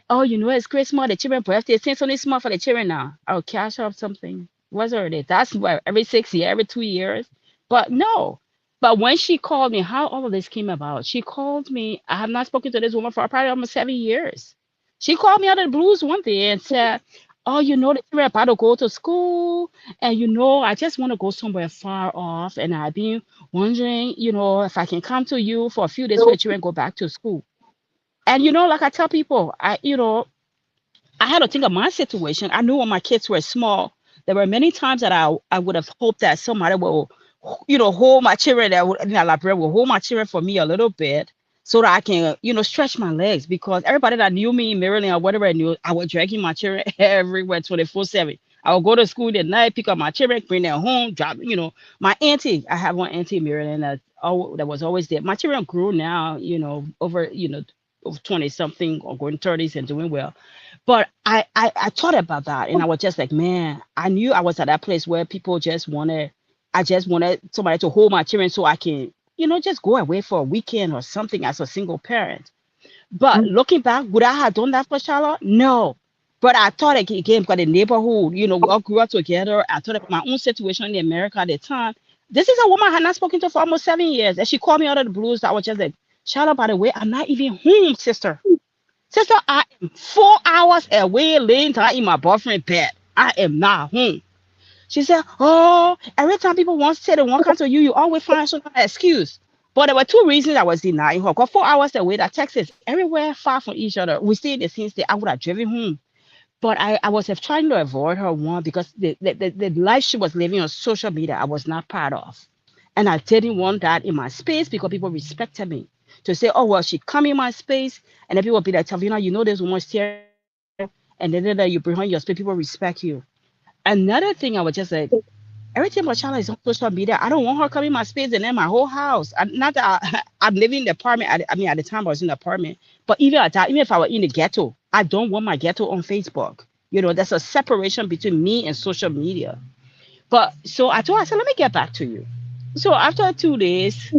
oh, it's Christmas, the children's birthday. Send something small for the children now. I'll cash up something. What's already? That's what every 6 years, every 2 years. But no. But when she called me, how all of this came about, she called me. I have not spoken to this woman for probably almost 7 years. She called me out of the blues one day and said, oh, the children about to go to school. And I just want to go somewhere far off. And I've been wondering, if I can come to you for a few days for the children go back to school. And like I tell people, I had to think of my situation. I knew when my kids were small, there were many times that I would have hoped that somebody will, hold my children that would, in the library will hold my children for me a little bit so that I can, stretch my legs because everybody that knew me in Maryland or whatever I knew, I was dragging my children everywhere 24/7. I would go to school at night, pick up my children, bring them home, drop, my auntie. I have one auntie in Maryland that was always there. My children grew now, over, over 20 something or going 30s and doing well. But I thought about that and I was just like, man, I knew I was at that place where people I just wanted somebody to hold my children so I can, just go away for a weekend or something as a single parent. But looking back, would I have done that for Charlotte? No. But I thought again, because the neighborhood, we all grew up together. I thought about my own situation in America at the time. This is a woman I had not spoken to for almost 7 years. And she called me out of the blues. I was just like, Charlotte, by the way, I'm not even home, sister. Sister, I am 4 hours away laying down in my boyfriend's bed. I am not home. She said, oh, every time people want to say they want to come to you, you always find some kind of excuse. But there were two reasons I was denying her. Because 4 hours away, that Texas, everywhere far from each other. We stay in the same state. I would have driven home. But I was trying to avoid her one because the life she was living on social media, I was not part of. And I didn't want that in my space because people respected me. To say, oh, well, she come in my space, and then people be like, Tavina, this woman staring at you, and then you bring her in your space, people respect you. Another thing I was just like, everything my child is on social media. I don't want her coming in my space and then my whole house. Not that I'm living in the apartment. I mean, at the time I was in the apartment, but even at that, even if I were in the ghetto, I don't want my ghetto on Facebook. There's a separation between me and social media. But so I told her, I said, let me get back to you. So after 2 days,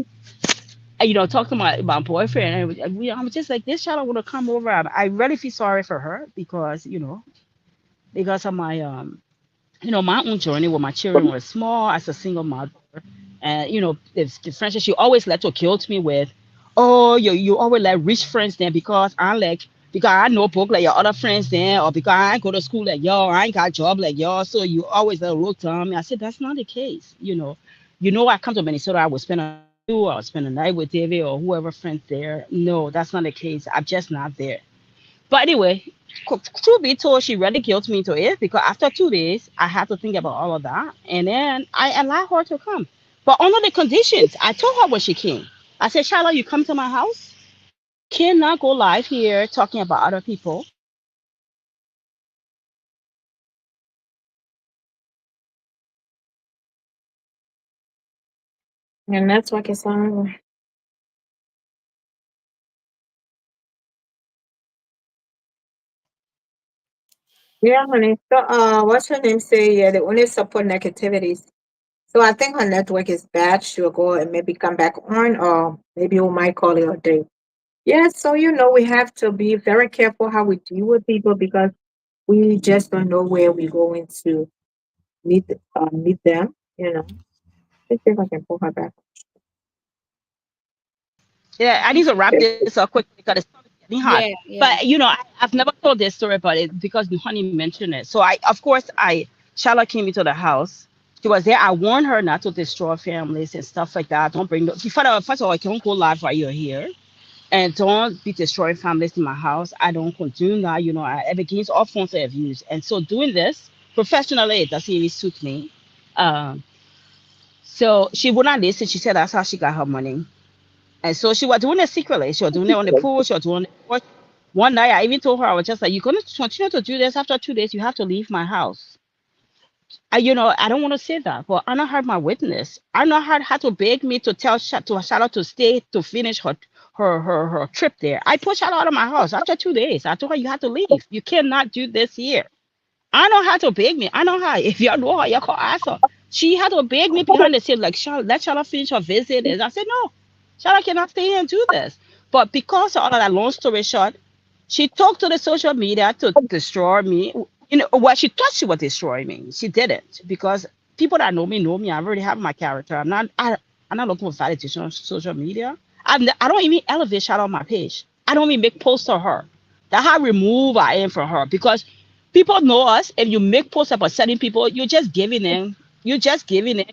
talk to my boyfriend, and I'm just like, this child want to come over. I really feel sorry for her because because of my my own journey when my children were small as a single mother. And the friendship she always like to guilt me with, oh, you always like rich friends then because I know book like your other friends then, or because I ain't go to school like y'all, I ain't got job like y'all, so you always like look down me. I said that's not the case. I come to Minnesota, I would spend a night with you, or spend a night with David or whoever friends there. No, that's not the case. I'm just not there. But anyway, truth be told, she really guilt me into it because after 2 days, I had to think about all of that. And then I allowed her to come. But under the conditions, I told her when she came. I said, Charlotte, you come to my house. You cannot go live here talking about other people. And that's what it's on. Yeah, honey. So, what's her name say? Yeah, they only support negativities. So I think her network is bad. She'll go and maybe come back on, or maybe we might call it a day. Yeah, so we have to be very careful how we deal with people because we just don't know where we're going to meet them. Let's see if I can pull her back. Yeah, I need to wrap Okay. this up quickly because it's getting hot. Yeah, yeah. But I've never told this story about it because Honey mentioned it. So of course, Charlotte came into the house. She was there. I warned her not to destroy families and stuff like that. Don't bring. First of all, I can't go live while you're here, and don't be destroying families in my house. I don't condone that. I am against all forms of abuse. And so doing this professionally, it doesn't really suit me. Um, so she would not listen. She said that's how she got her money. And so she was doing it secretly. She was doing it on the pool. She was doing it. One night, I even told her, I was just like, you're going to continue to do this after 2 days. You have to leave my house. I don't want to say that, but I know her my witness. I know her had to beg me to tell to Charlotte to stay to finish her trip there. I put Charlotte out of my house after 2 days. I told her, you have to leave. You cannot do this here. I know how to beg me. I know how. If you know her, you call ask her. She had to beg me behind the scenes, like, Charlotte, let Charlotte finish her visit. And I said, no, Charlotte cannot stay here and do this. But because of all of that, long story short, she talked to the social media to destroy me. Well, she thought she was destroying me. She didn't because people that know me know me. I already have my character. I'm not looking for validation on social media. I don't even elevate shout on my page. I don't even make posts of her. That's how removed I am from her because people know us. If you make posts about certain people, you're just giving them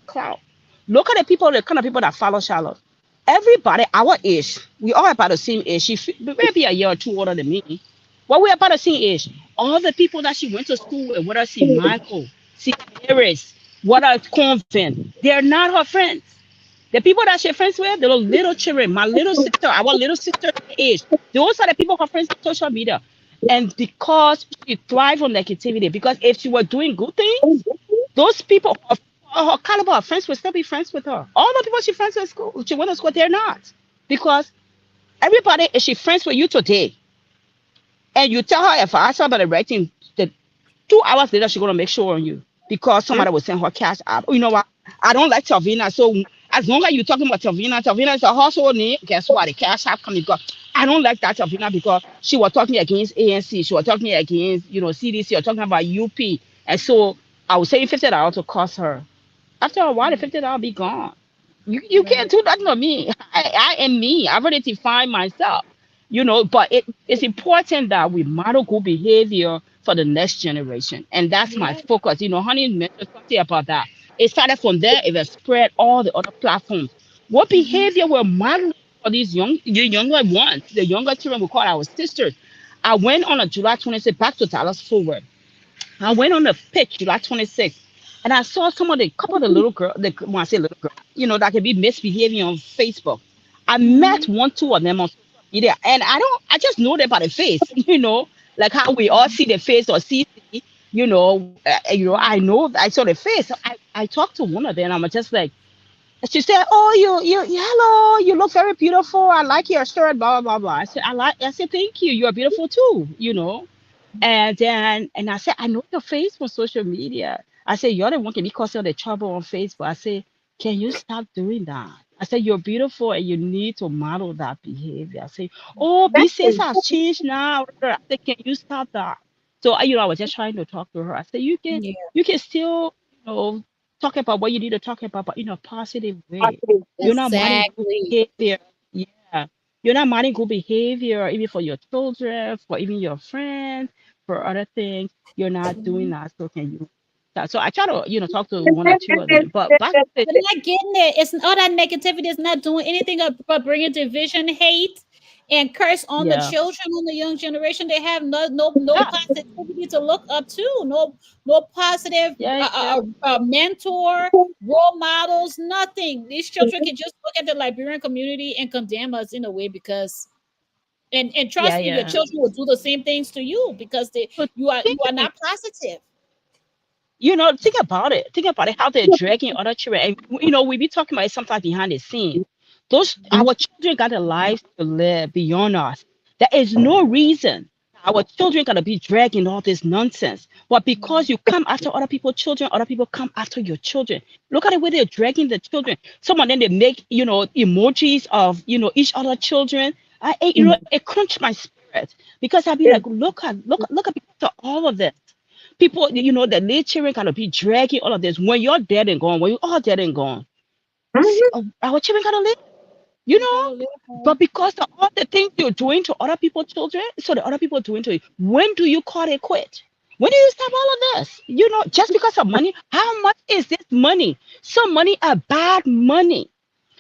clout. Look at the kind of people that follow Charlotte. Everybody our age, we all about the same age. Maybe a year or two older than me. But we're about the same age. All the people that she went to school with, whether she Michael, see Harris, what a convent, they're not her friends. The people that she's friends with, the little children, my little sister, our little sister age, those are the people her friends on social media. And because she thrive on negativity, because if she were doing good things, those people of her caliber of friends will still be friends with her. All the people she friends with school, she went to school, they're not. Because everybody, if she friends with you today, and you tell her if I saw about the right thing, the 2 hours later she's gonna make sure on you because somebody will send her cash out. You know what? I don't like Telvina, so as long as you're talking about Telvina is a household name. Guess what? The cash app coming. I don't like that Telvina because she was talking against ANC, she was talking against CDC, or talking about UP, and so I was saying $50 to cost her. After a while, the $50 be gone. You Right. can't do that to me. I am me. I already define myself. But it's important that we model good behavior for the next generation. And that's my Yeah. focus. Honey mentioned something about that. It started from there, it will spread all the other platforms. What Mm-hmm. behavior we're modeling for the younger ones, the younger children we call our sisters. I went on a July 26th back to Dallas Forward. I went on the pitch July 26th, and I saw couple of the little girl, when I say little girl, that can be misbehaving on Facebook. I met Mm-hmm. one, two of them on social media, and I just know them by the face, like how we all see the face or see, I know, I saw the face. So I talked to one of them, and I'm just like, she said, "Oh, hello, you look very beautiful. I like your shirt, blah, blah, blah, blah." I said, "Thank you. You're beautiful too." And I said, I know your face from social media. I said, you're the one can be causing all the trouble on Facebook. I said, can you stop doing that? I said, you're beautiful and you need to model that behavior. I say, oh, That's BCS has changed now. I said, can you stop that? So I was just trying to talk to her. I said, Yeah, you can still, talk about what you need to talk about, but in a positive way. important. You're not modeling good exactly. behavior. Yeah. You're not modeling good behavior, even for your children, for even your friends, for other things. You're not doing Mhm. that. So can you? So I try to, talk to one or two of them. But back to the They're not getting it. It's all that negativity is not doing anything but bringing division, hate, and curse on the yeah, children, on the young generation. They have no yeah, positivity to look up to. No positive yeah, yeah. mentor, role models. Nothing. These children can just look at the Liberian community and condemn us in a way because. And Yeah, trust me, your yeah. children will do the same things to you because So you are think, not positive. think about it. Think about it. How they're dragging other children, and we be talking about it sometimes behind the scene. Those our children got a life to live beyond us. There is no reason our children gonna be dragging all this nonsense. But because you come after other people's children, other people come after your children. Look at the way they're dragging the children. Some of them they make emojis of each other children. It crunched my spirit because I'd be like, look at because of all of this. People, the little children gotta be dragging all of this. When you're dead and gone, when you all dead and gone, our children gotta live, you They know. gotta live But home. because of all the things you're doing to other people's children, so the other people are doing to you, when do you call it quit? When do you stop all of this? Just because of money, how much is this money? Some money are bad money.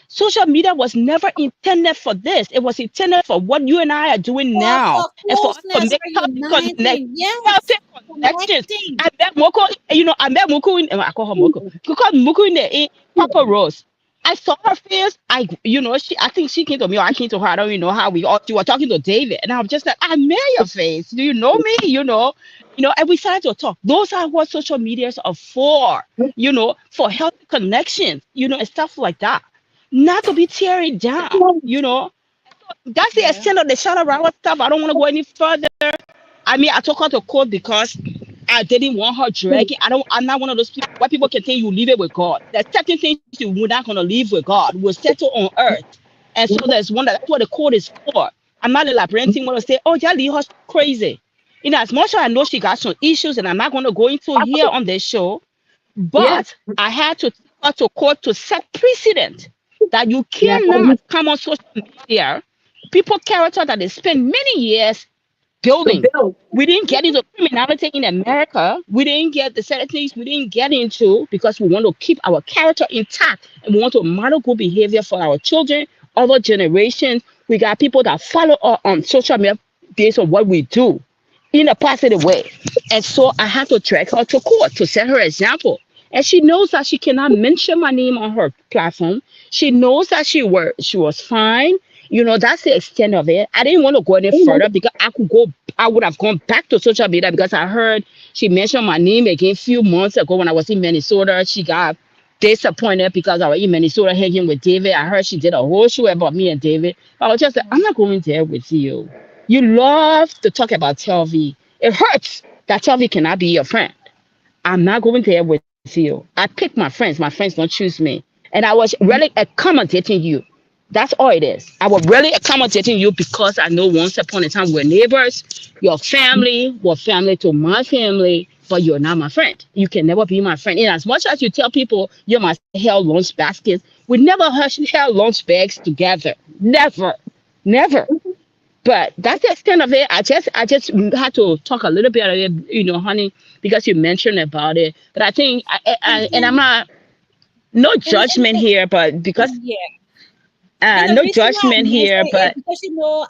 Social media was never intended for this. It was intended for what you and I are doing now, For and for us to closeness, make for healthy connect, uniting. Yes. healthy connections. Connecting. I met Moko. I met Moko in. I call her Moko. Because Moko in Papa Rose. I saw her face. I think she came to me or I came to her. I don't even know how we all. She was talking to David, and I'm just like, I met your face. Do you know me? And we started to talk. Those are what social medias are for. For healthy connections. And stuff like that, not to be tearing down. That's the Yeah. extent of the shadow round stuff. I don't want to go any further. I mean, I took her to court because I didn't want her dragging. I'm not one of those people where people can tell you leave it with God. There's certain things you're not gonna leave with God. We'll settle on earth. And so that's what the court is for. I'm not a labyrinthine want to say, oh, yeah, leave her crazy. As much as I know she got some issues, and I'm not gonna go into here on this show, Yes. but I had to take her to court to set precedent that you Yeah. cannot come on social media, people character that they spend many years To building. build. We didn't get into criminality in America. We didn't get the set of things we didn't get into because we want to keep our character intact and we want to model good behavior for our children, other generations. We got people that follow us on social media based on what we do in a positive way. And so I had to drag her to court to set her example. And she knows that she cannot mention my name on her platform. She knows that she was fine. That's the extent of it. I didn't want to go any further because I would have gone back to social media because I heard she mentioned my name again a few months ago when I was in Minnesota. She got disappointed because I was in Minnesota hanging with David. I heard she did a whole show about me and David. I was just like, I'm not going there with you. You love to talk about Telvi. It hurts that Telvi cannot be your friend. I'm not going there with you. I pick my friends. My friends don't choose me. And I was really accommodating you. That's all it is. I was really accommodating you because I know once upon a time we're neighbors. Your family were family to my family, but you're not my friend. You can never be my friend. And as much as you tell people you're my held lunch baskets, we never held lunch bags together. Never. Never. But that's the extent of it. I just had to talk a little bit of it, honey, because you mentioned about it. But I think, And and I'm then not, no and judgment here, but because yeah. And the no reason why I judgment here, mention it but because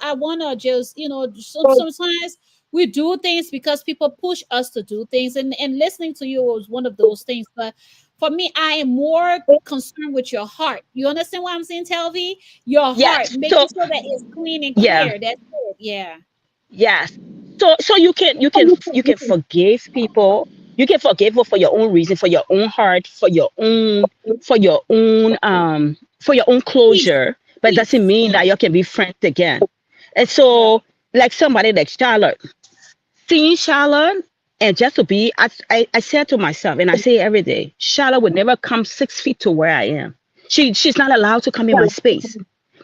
I wanna just sometimes we do things because people push us to do things, and listening to you was one of those things. But for me, I am more concerned with your heart. You understand what I'm saying, Telvi? Your heart, yes. making So sure that it's clean and yeah, clear. That's it. Yeah. yes. So you can forgive people. You can forgive people for your own reason, for your own heart, for your own Peace. closure. But it doesn't Peace. mean that you can be friends again. And Yeah. so, like somebody like Charlotte, seeing Charlotte, and just to be, I said to myself, and I say every day, Charlotte would never come 6 feet to where I am. She's not allowed to come in my space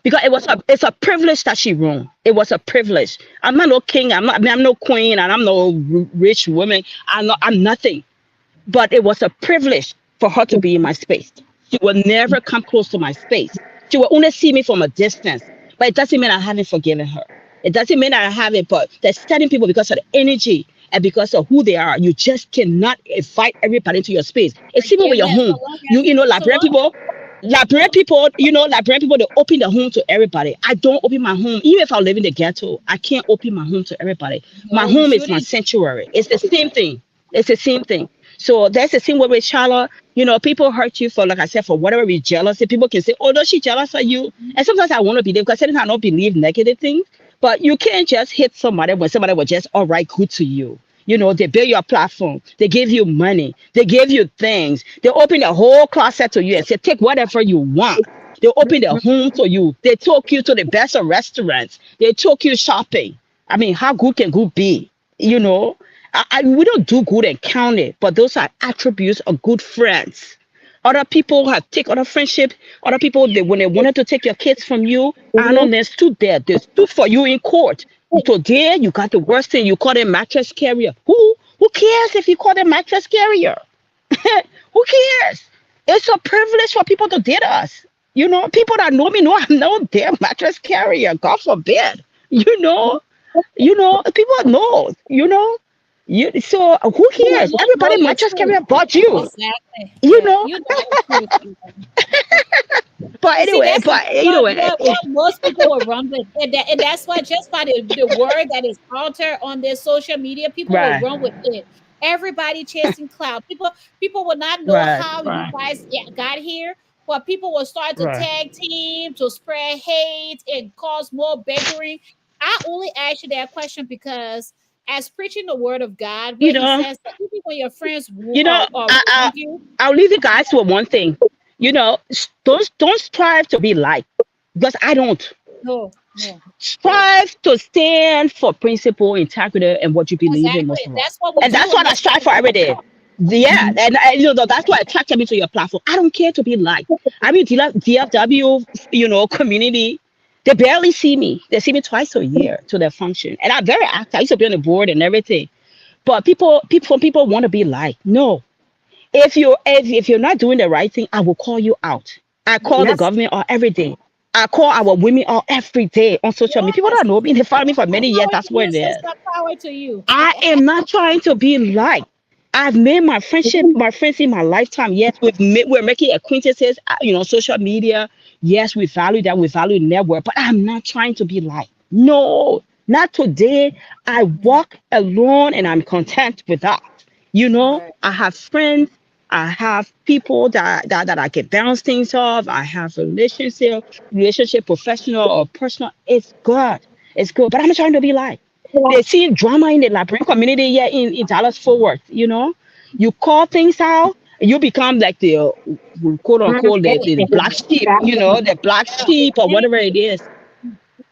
because it's a privilege that she won. It was a privilege. I'm not no king. I'm no queen, and I'm no rich woman. I'm nothing. But it was a privilege for her to be in my space. She will never come close to my space. She will only see me from a distance. But it doesn't mean I haven't forgiven her. It doesn't mean that I haven't, but there's certain people because of the energy and because of who they are, you just cannot invite everybody into your space. It's even with your Amen. home. You know, Liberian people, they open the home to everybody. I don't open my home. Even if I live in the ghetto, I can't open my home to everybody. My No, you home is my shouldn't. sanctuary. It's the same thing. It's the same thing. So that's the same way with Charlotte. People hurt you for, like I said, for whatever reason, jealousy. People can say, oh, does she jealous of you? And sometimes I want to believe, because sometimes I don't believe negative things. But you can't just hit somebody when somebody was just all right, good to you. They build your platform. They give you money. They give you things. They open the whole closet to you and say, take whatever you want. They open their home to you. They took you to the best of restaurants. They took you shopping. I mean, how good can good be? We don't do good and count it, but those are attributes of good friends. Other people have take other friendship. Other people, when they wanted to take your kids from you, I know they stood there. They stood for you in court. Today, you got the worst thing. You call them mattress carrier. Who cares if you call them mattress carrier? Who cares? It's a privilege for people to date us. People that know me know I'm no damn mattress carrier. God forbid. People know. So who cares? Know Everybody your mattress truth. carrier but you. Exactly. You Yeah, know. you know your truth. But You see, anyway, that's what most people will run with, and that's why just by the word that is altered on their social media, people will right, run with it. Everybody chasing cloud. People will not know right, how you guys got here, but people will start to right. tag team to spread hate and cause more bickering. I only ask you that question because as preaching the word of God, You where He know, says that even when your friends you know. wrong you, I'll leave you guys with one thing. Don't strive to be liked, because I don't. no, no. Strive to stand for principle, integrity, and what you believe in most Exactly. of all. That's what we And do that's on what I this strive for platform. every day. Yeah, and that's what attracted me to your platform. I don't care to be liked. I mean, DFW, community, they barely see me. They see me twice a year to their function, and I'm very active. I used to be on the board and everything. But people want to be liked. No, if you're not doing the right thing, I will call you out. I call the Yes. government out every day. I call our women out every day on social media. People Yes. don't know me. They follow me for More many years. power to That's what you, it is. sister. Power to you. I am not trying to be liked. I've made my friendship, my friends in my lifetime. Yes, we're making acquaintances, social media. Yes, we value that. We value network, but I'm not trying to be liked. No, not today. I walk alone and I'm content with that. Right. I have friends. I have people that I can bounce things off. I have relationship, professional or personal. It's good. It's good. But I'm not trying to be liked. They see drama in the Liberian community here in Dallas Fort Worth. You call things out, you become like the quote unquote the black sheep, the black sheep or whatever it is.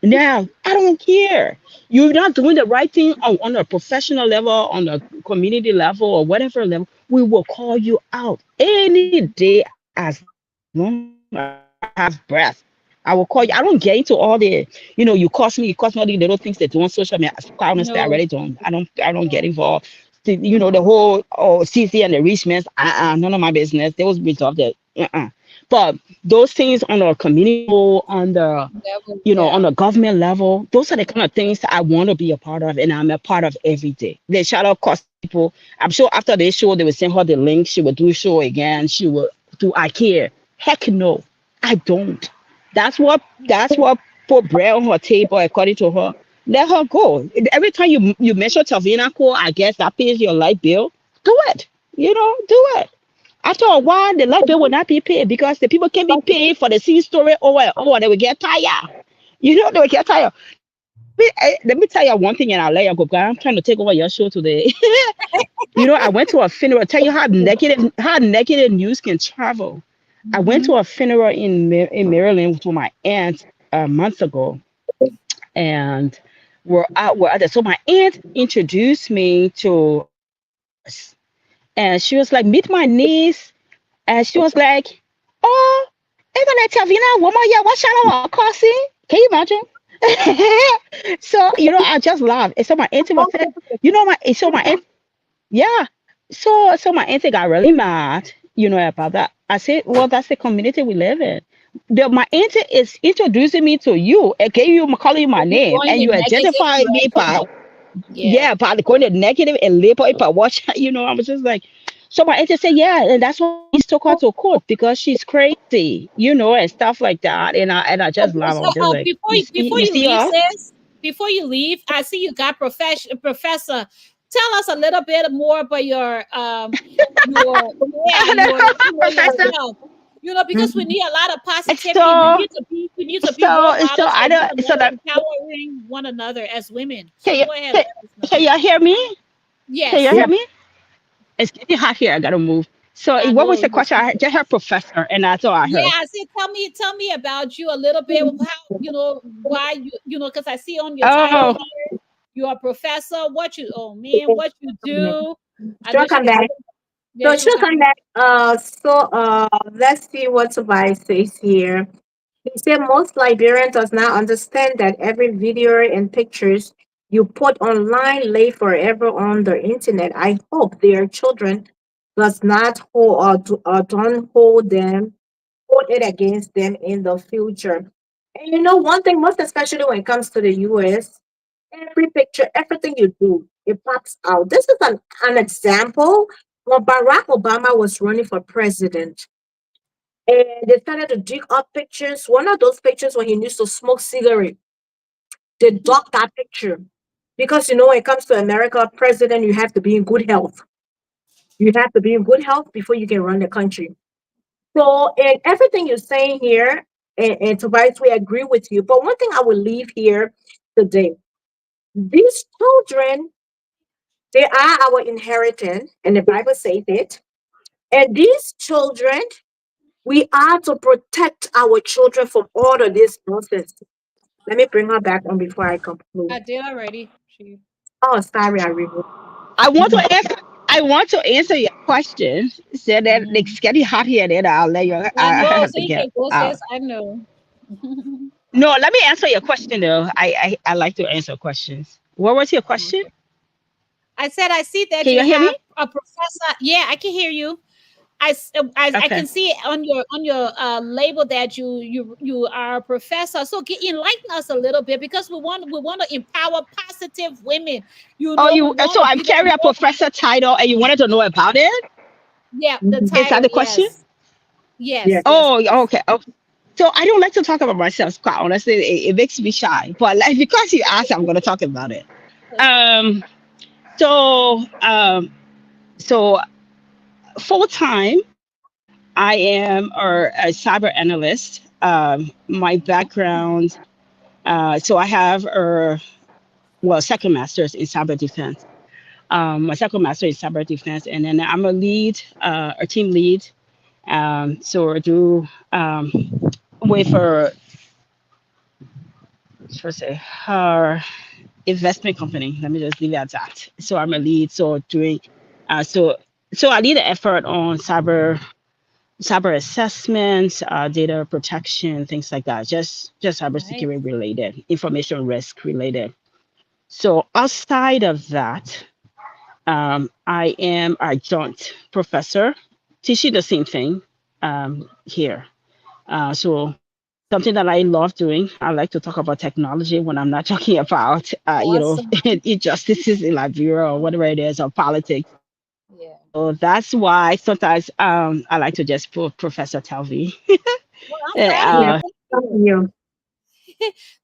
Now, I don't care. You're not doing the right thing on a professional level, on a community level, or whatever level. We will call you out any day as long as I have breath. I will call you. I don't get into all you cost me all the little things they do on social media. Quite honestly, I really don't. I don't get involved. The whole CC and the Richmonds, none of my business. They was resolved that. But those things on the community level, on Yeah. the government level, those are the kind of things that I want to be a part of, and I'm a part of every day. The shout out cost people. I'm sure after this show, they will send her the link. She will do show again. She will do I care. Heck no, I don't. That's what put bread on her table, according to her. Let her go. Every time you mention Tavina call, I guess that pays your light bill. Do it. Do it. After a while, the light bill will not be paid because the people can be paid for the same story over and over. They will get tired. They will get tired. Let me tell you one thing, and I'll let you go. Because I'm trying to take over your show today. I went to a funeral. Tell you how negative news can travel. I went Mm-hmm. to a funeral in Maryland with my aunt a month ago, and we're out there. So my aunt introduced me to a nurse, and she was like, "Meet my niece," and she was like, "Oh." Even like Tavina, woman, yeah, what channel are crossing? Can you imagine? So I just laughed. And so my auntie was saying, so my aunt, yeah. So my auntie got really mad, about that. I said, well, that's the community we live in. My auntie is introducing me to you, and calling you my You're name, going and in you negative identify me by, direction. Yeah. yeah, by going to negative and label it by what, I was just like, so my auntie said, yeah, and that's why he took her to court because she's crazy, and stuff like that. And I just laugh. I was just like, Before you you see leave, her? sis, before you leave, I see you got professor. Tell us a little bit more about your yeah Professor. yourself. Because we need a lot of positivity. So We need to be role so models I for one don't. So another, that empowering one another as women. So can you go ahead, can, let us can know. you hear me? Can you Yes, Yeah. hear me? It's getting hot here. I gotta move. So I what know was the you're question? I speaking. just heard professor, and that's all I Yeah, heard. I said, tell me about you a little bit of how why because I see on your title Oh, here you're a professor. Oh man, what you do? I know She'll she come can back. say, yeah, So she'll she'll come come back. back. Let's see what Tobias says here. He said most Liberians does not understand that every video and pictures you put online lay forever on the internet. I hope their children does not hold or don't hold it against them in the future. And one thing, most especially when it comes to the US, every picture, everything you do, it pops out. This is an example. When Barack Obama was running for president, and they started to dig up pictures. One of those pictures when he used to smoke cigarette, they dug that picture. Because when it comes to America, president, you have to be in good health. You have to be in good health before you can run the country. So, and everything you're saying here, and Tobias, we agree with you. But one thing I will leave here today, these children, they are our inheritance, and the Bible says it. And these children, we are to protect our children from all of this nonsense. Let me bring her back on before I conclude. I did already. She. Oh, sorry, I removed. I want to answer. I want to answer your question. So that it's Mhm. getting hot here. Then I'll let you. I I know. have So to you get can go, out. sis. I know. No, let me answer your question though. I like to answer questions. What was your question? I said I see that Can you you hear me? have a professor. Yeah, I can hear you. I Okay. can see it on your label that you are a professor. So enlighten us a little bit because we want to empower positive women. Oh, We you. want So to I'm be the carrying a role professor title, and you wanted to know about it. yeah, the Mhm. Is that title, the question? yes. Yeah. Yes, Oh, please. okay. Oh, so I don't like to talk about myself, quite honestly. It makes me shy. But like because you asked, I'm gonna talk about it. Okay. Um. So so full time, I am a cyber analyst. My background. So I have second master's in cyber defense. My second master is cyber defense, and then I'm a team lead. So I do with let's say her investment company. Let me just leave it at that. So I'm a lead. So doing, so I lead the effort on cyber assessments, data protection, things like that. Just cybersecurity Nice. related, information risk related. So outside of that, I am a adjunct professor teaching the same thing here. So something that I love doing. I like to talk about technology when I'm not talking about, Awesome. injustices in Liberia or whatever it is, or politics. Yeah. So that's why sometimes I like to just put Professor Talvi. Well, I'm proud of Yeah. you. uh, Thank Thank you. you.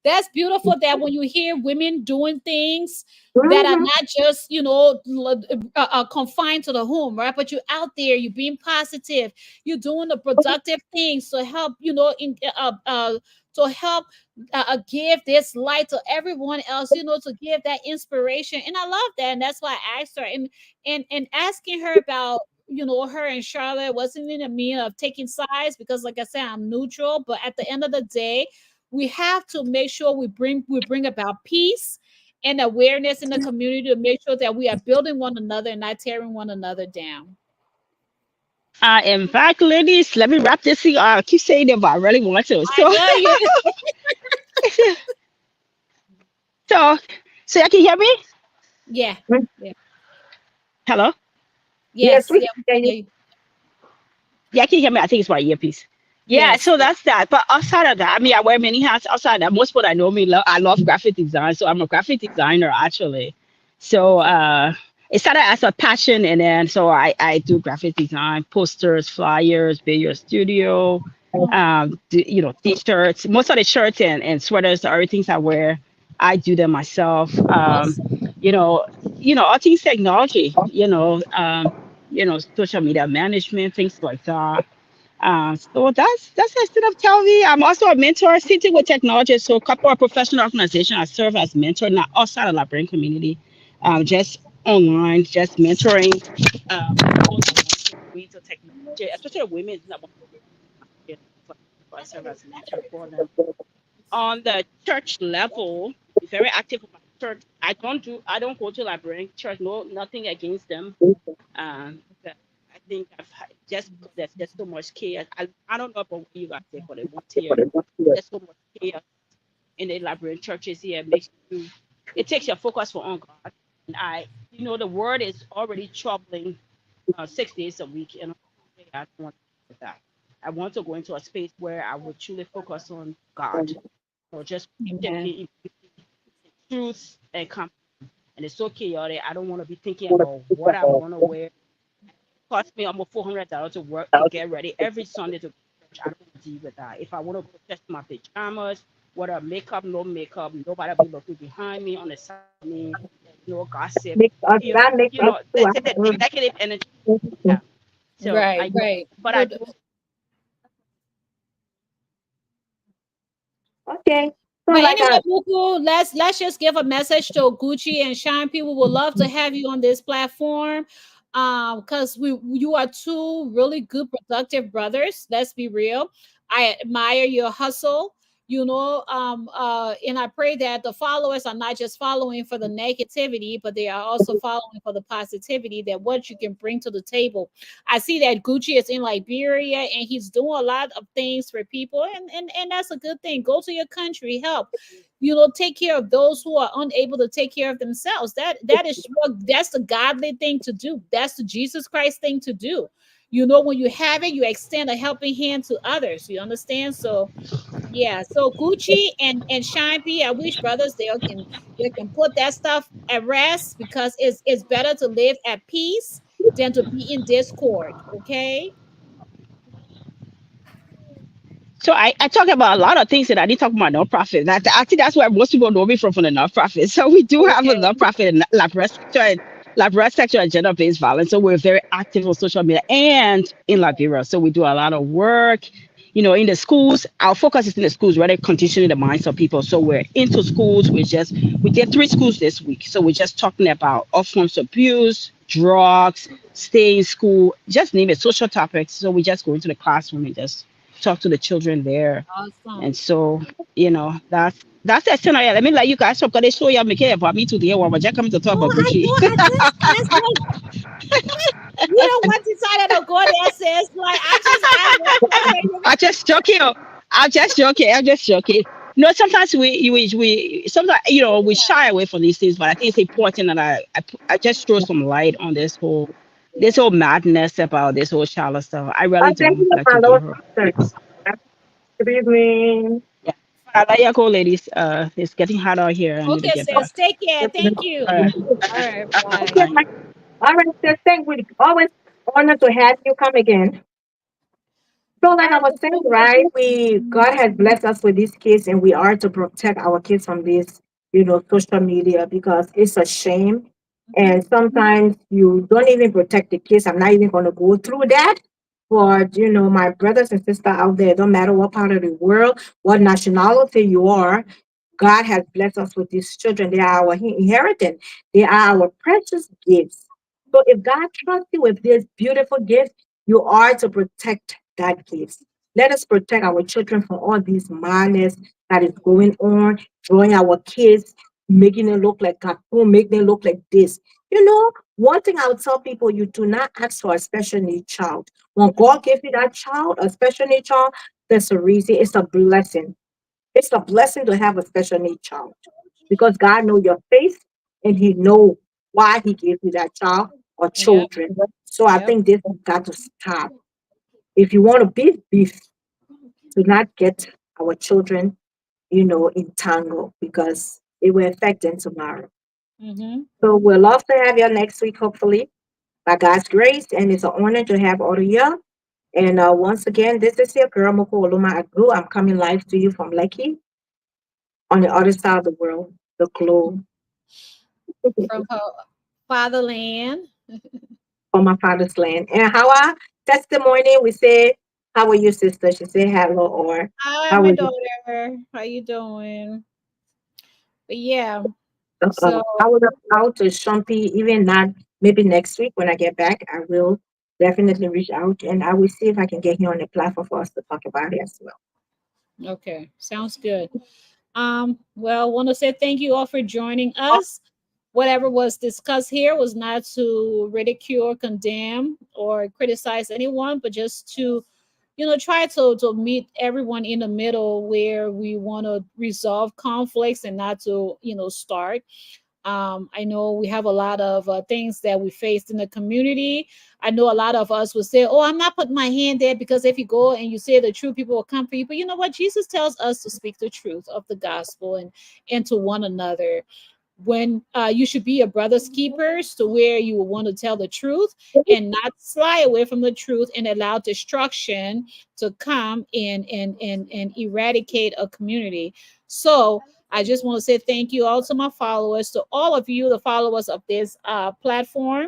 That's beautiful that when you hear women doing things that are Mhm. not just confined to the home, right, but you're out there, you're being positive, you're doing the productive things to help to help give this light to everyone else, to give that inspiration. And I love that, and that's why I asked her, and asking her about her and Charlotte wasn't in a mean of taking sides, because like I said, I'm neutral, but at the end of the day, we have to make sure we bring about peace and awareness in the community to make sure that we are building one another and not tearing one another down. In fact, ladies, let me wrap this thing up. I keep saying it, but I really want to. I So, know you. so, so you can hear me? Yeah. Mm. Yeah. Hello? Yes, Yes. we Yeah. can hear you. Yeah. Yeah, can you hear me? I think it's my earpiece. Yeah, Yes. so that's that. But outside of that, I mean, I wear many hats. Outside that, most people that know me, I love graphic design. So I'm a graphic designer actually. So Okay. it started as a passion, and then so I do graphic design, posters, flyers, video studio, t-shirts. Most of the shirts and sweaters, everything I wear, I do them myself. Awesome. You know, all things technology. Social media management, things like that. So that's instead of telling me, I'm also a mentor, sitting with technology. So a couple of professional organizations I serve as mentor, not outside of the Liberian community, just online, just mentoring. Going to technology, especially women. Is not one of I serve as a mentor for them. On the church level, very active with my church. I don't go to Liberian church. No, nothing against them. But I think just because there's just so much chaos. I don't know about what you guys say for the one here. There's so much chaos in the Liberian churches here. It takes your focus for on God. And the word is already troubling 6 days a week, and I don't want to do that. I want to go into a space where I would truly focus on God, or just Amen. simply truth and come. And it's so chaotic. I don't want to be thinking about what I'm gonna wear. Cost me almost $400 to work to get ready every Sunday to go to church. I don't deal with that. If I want to go to church in my pajamas, whether makeup, no makeup, nobody will be looking behind me on the side of me, no gossip, That makes us too. the negative energy. Yeah. So Right. Right. but I No, do. Okay. So but like anyway, Buku, let's just give a message to Gucci and Shine. People would love to have you on this platform. Because you are two really good, productive brothers. Let's be real. I admire your hustle. And I pray that the followers are not just following for the negativity, but they are also following for the positivity that what you can bring to the table. I see that Gucci is in Liberia and he's doing a lot of things for people, and that's a good thing. Go to your country, help. Take care of those who are unable to take care of themselves. That's the godly thing to do. That's the Jesus Christ thing to do. When you have it, you extend a helping hand to others. You understand? So yeah, so Gucci and Shine P, I wish brothers they can put that stuff at rest, because it's better to live at peace than to be in discord. Okay. So I talk about a lot of things that I didn't talk about nonprofit. I think that's where most people know me from the nonprofit. So we do have a Okay. nonprofit in Liberia sector and gender-based violence. So we're very active on social media and in Liberia. So we do a lot of work, in the schools. Our focus is in the schools, rather conditioning the minds of people. So we're into schools. We did 3 schools this week. So we're just talking about all forms of abuse, drugs, stay in school, just name it, social topics. So we just go into the classroom and just talk to the children there. Awesome. And so, that's the scenario. Let me let you guys up because they show you make it about me today. Well, just coming to talk Oh, about I Gucci. know. I just asked like you know what decided to go there, sis. Like I just asked one question. I just joking. I'm just joking. I'm just joking. Sometimes sometimes we shy away from these things, but I think it's important that I just throw some light on this whole madness about this whole child stuff. I really thank don't you, like my to Lord give her. sister. Good evening. Yeah. I let you go, ladies. It's getting hot out here. I need to Okay, get back. sis. Take care. Thank All you. right. All right. Bye. Okay, Bye. all right, so thank we always honor to have you come again. So, like All I right. was saying, right, God has blessed us with these kids, and we are to protect our kids from this, social media, because it's a shame. And sometimes you don't even protect the kids. I'm not even going to go through that. But my brothers and sisters out there, don't matter what part of the world, what nationality you are, God has blessed us with these children. They are our inheritance. They are our precious gifts. So if God trusts you with this beautiful gift, you are to protect that gift. Let us protect our children from all these madness that is going on, drawing our kids, making them look like cartoon, making them look like this. You know, one thing I would tell people, you do not ask for a special need child. When God gives you that child, a special need child, there's a reason. It's a blessing. It's a blessing to have a special need child because God knows your face and He know why He gave you that child or Yep. children. So I Yep. think this has got to stop. If you want to be beef, do not get our children, entangled because it will affect them tomorrow. Mm-hmm. So we'll love to have you next week, hopefully, by God's grace. And it's an honor to have all of you. And once again, this is your girl, Moko Oluma Agbu. I'm coming live to you from Lekki on the other side of the world, the globe, From her fatherland. on my father's land. And how our testimony, we say, how are you, sister? She say hello, or Hi, how my are you? daughter. How you doing? But yeah, so I will out to Shumpy, even not maybe next week when I get back. I will definitely reach out and I will see if I can get him on the platform for us to talk about it as well. okay, sounds good. Well, want to say thank you all for joining us. Whatever was discussed here was not to ridicule, condemn, or criticize anyone, but just to, try to meet everyone in the middle where we want to resolve conflicts and not to, start. I know we have a lot of things that we faced in the community. I know a lot of us will say, "Oh, I'm not putting my hand there because if you go and you say the truth, people will come for you." But you know what? Jesus tells us to speak the truth of the gospel and to one another. When you should be your brother's keepers, to where you will want to tell the truth and not sly away from the truth and allow destruction to come and eradicate a community. So I just want to say thank you all to my followers, to all of you, the followers of this platform.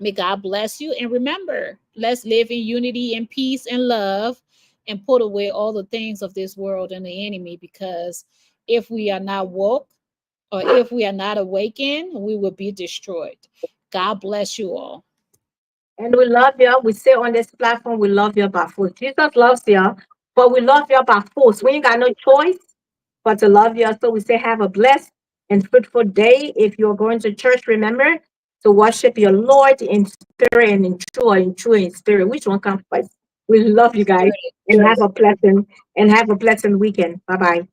May God bless you. And remember, let's live in unity and peace and love and put away all the things of this world and the enemy, because if we are not woke, or if we are not awakened, we will be destroyed. God bless you all. And we love you. We say on this platform, we love you by force. Jesus loves you, but we love you by force. We ain't got no choice but to love you. So we say, have a blessed and fruitful day. If you're going to church, remember to worship your Lord in spirit and in true in spirit. Which one comes first? We love you guys Spirit, and truth. have a pleasant weekend. Bye bye.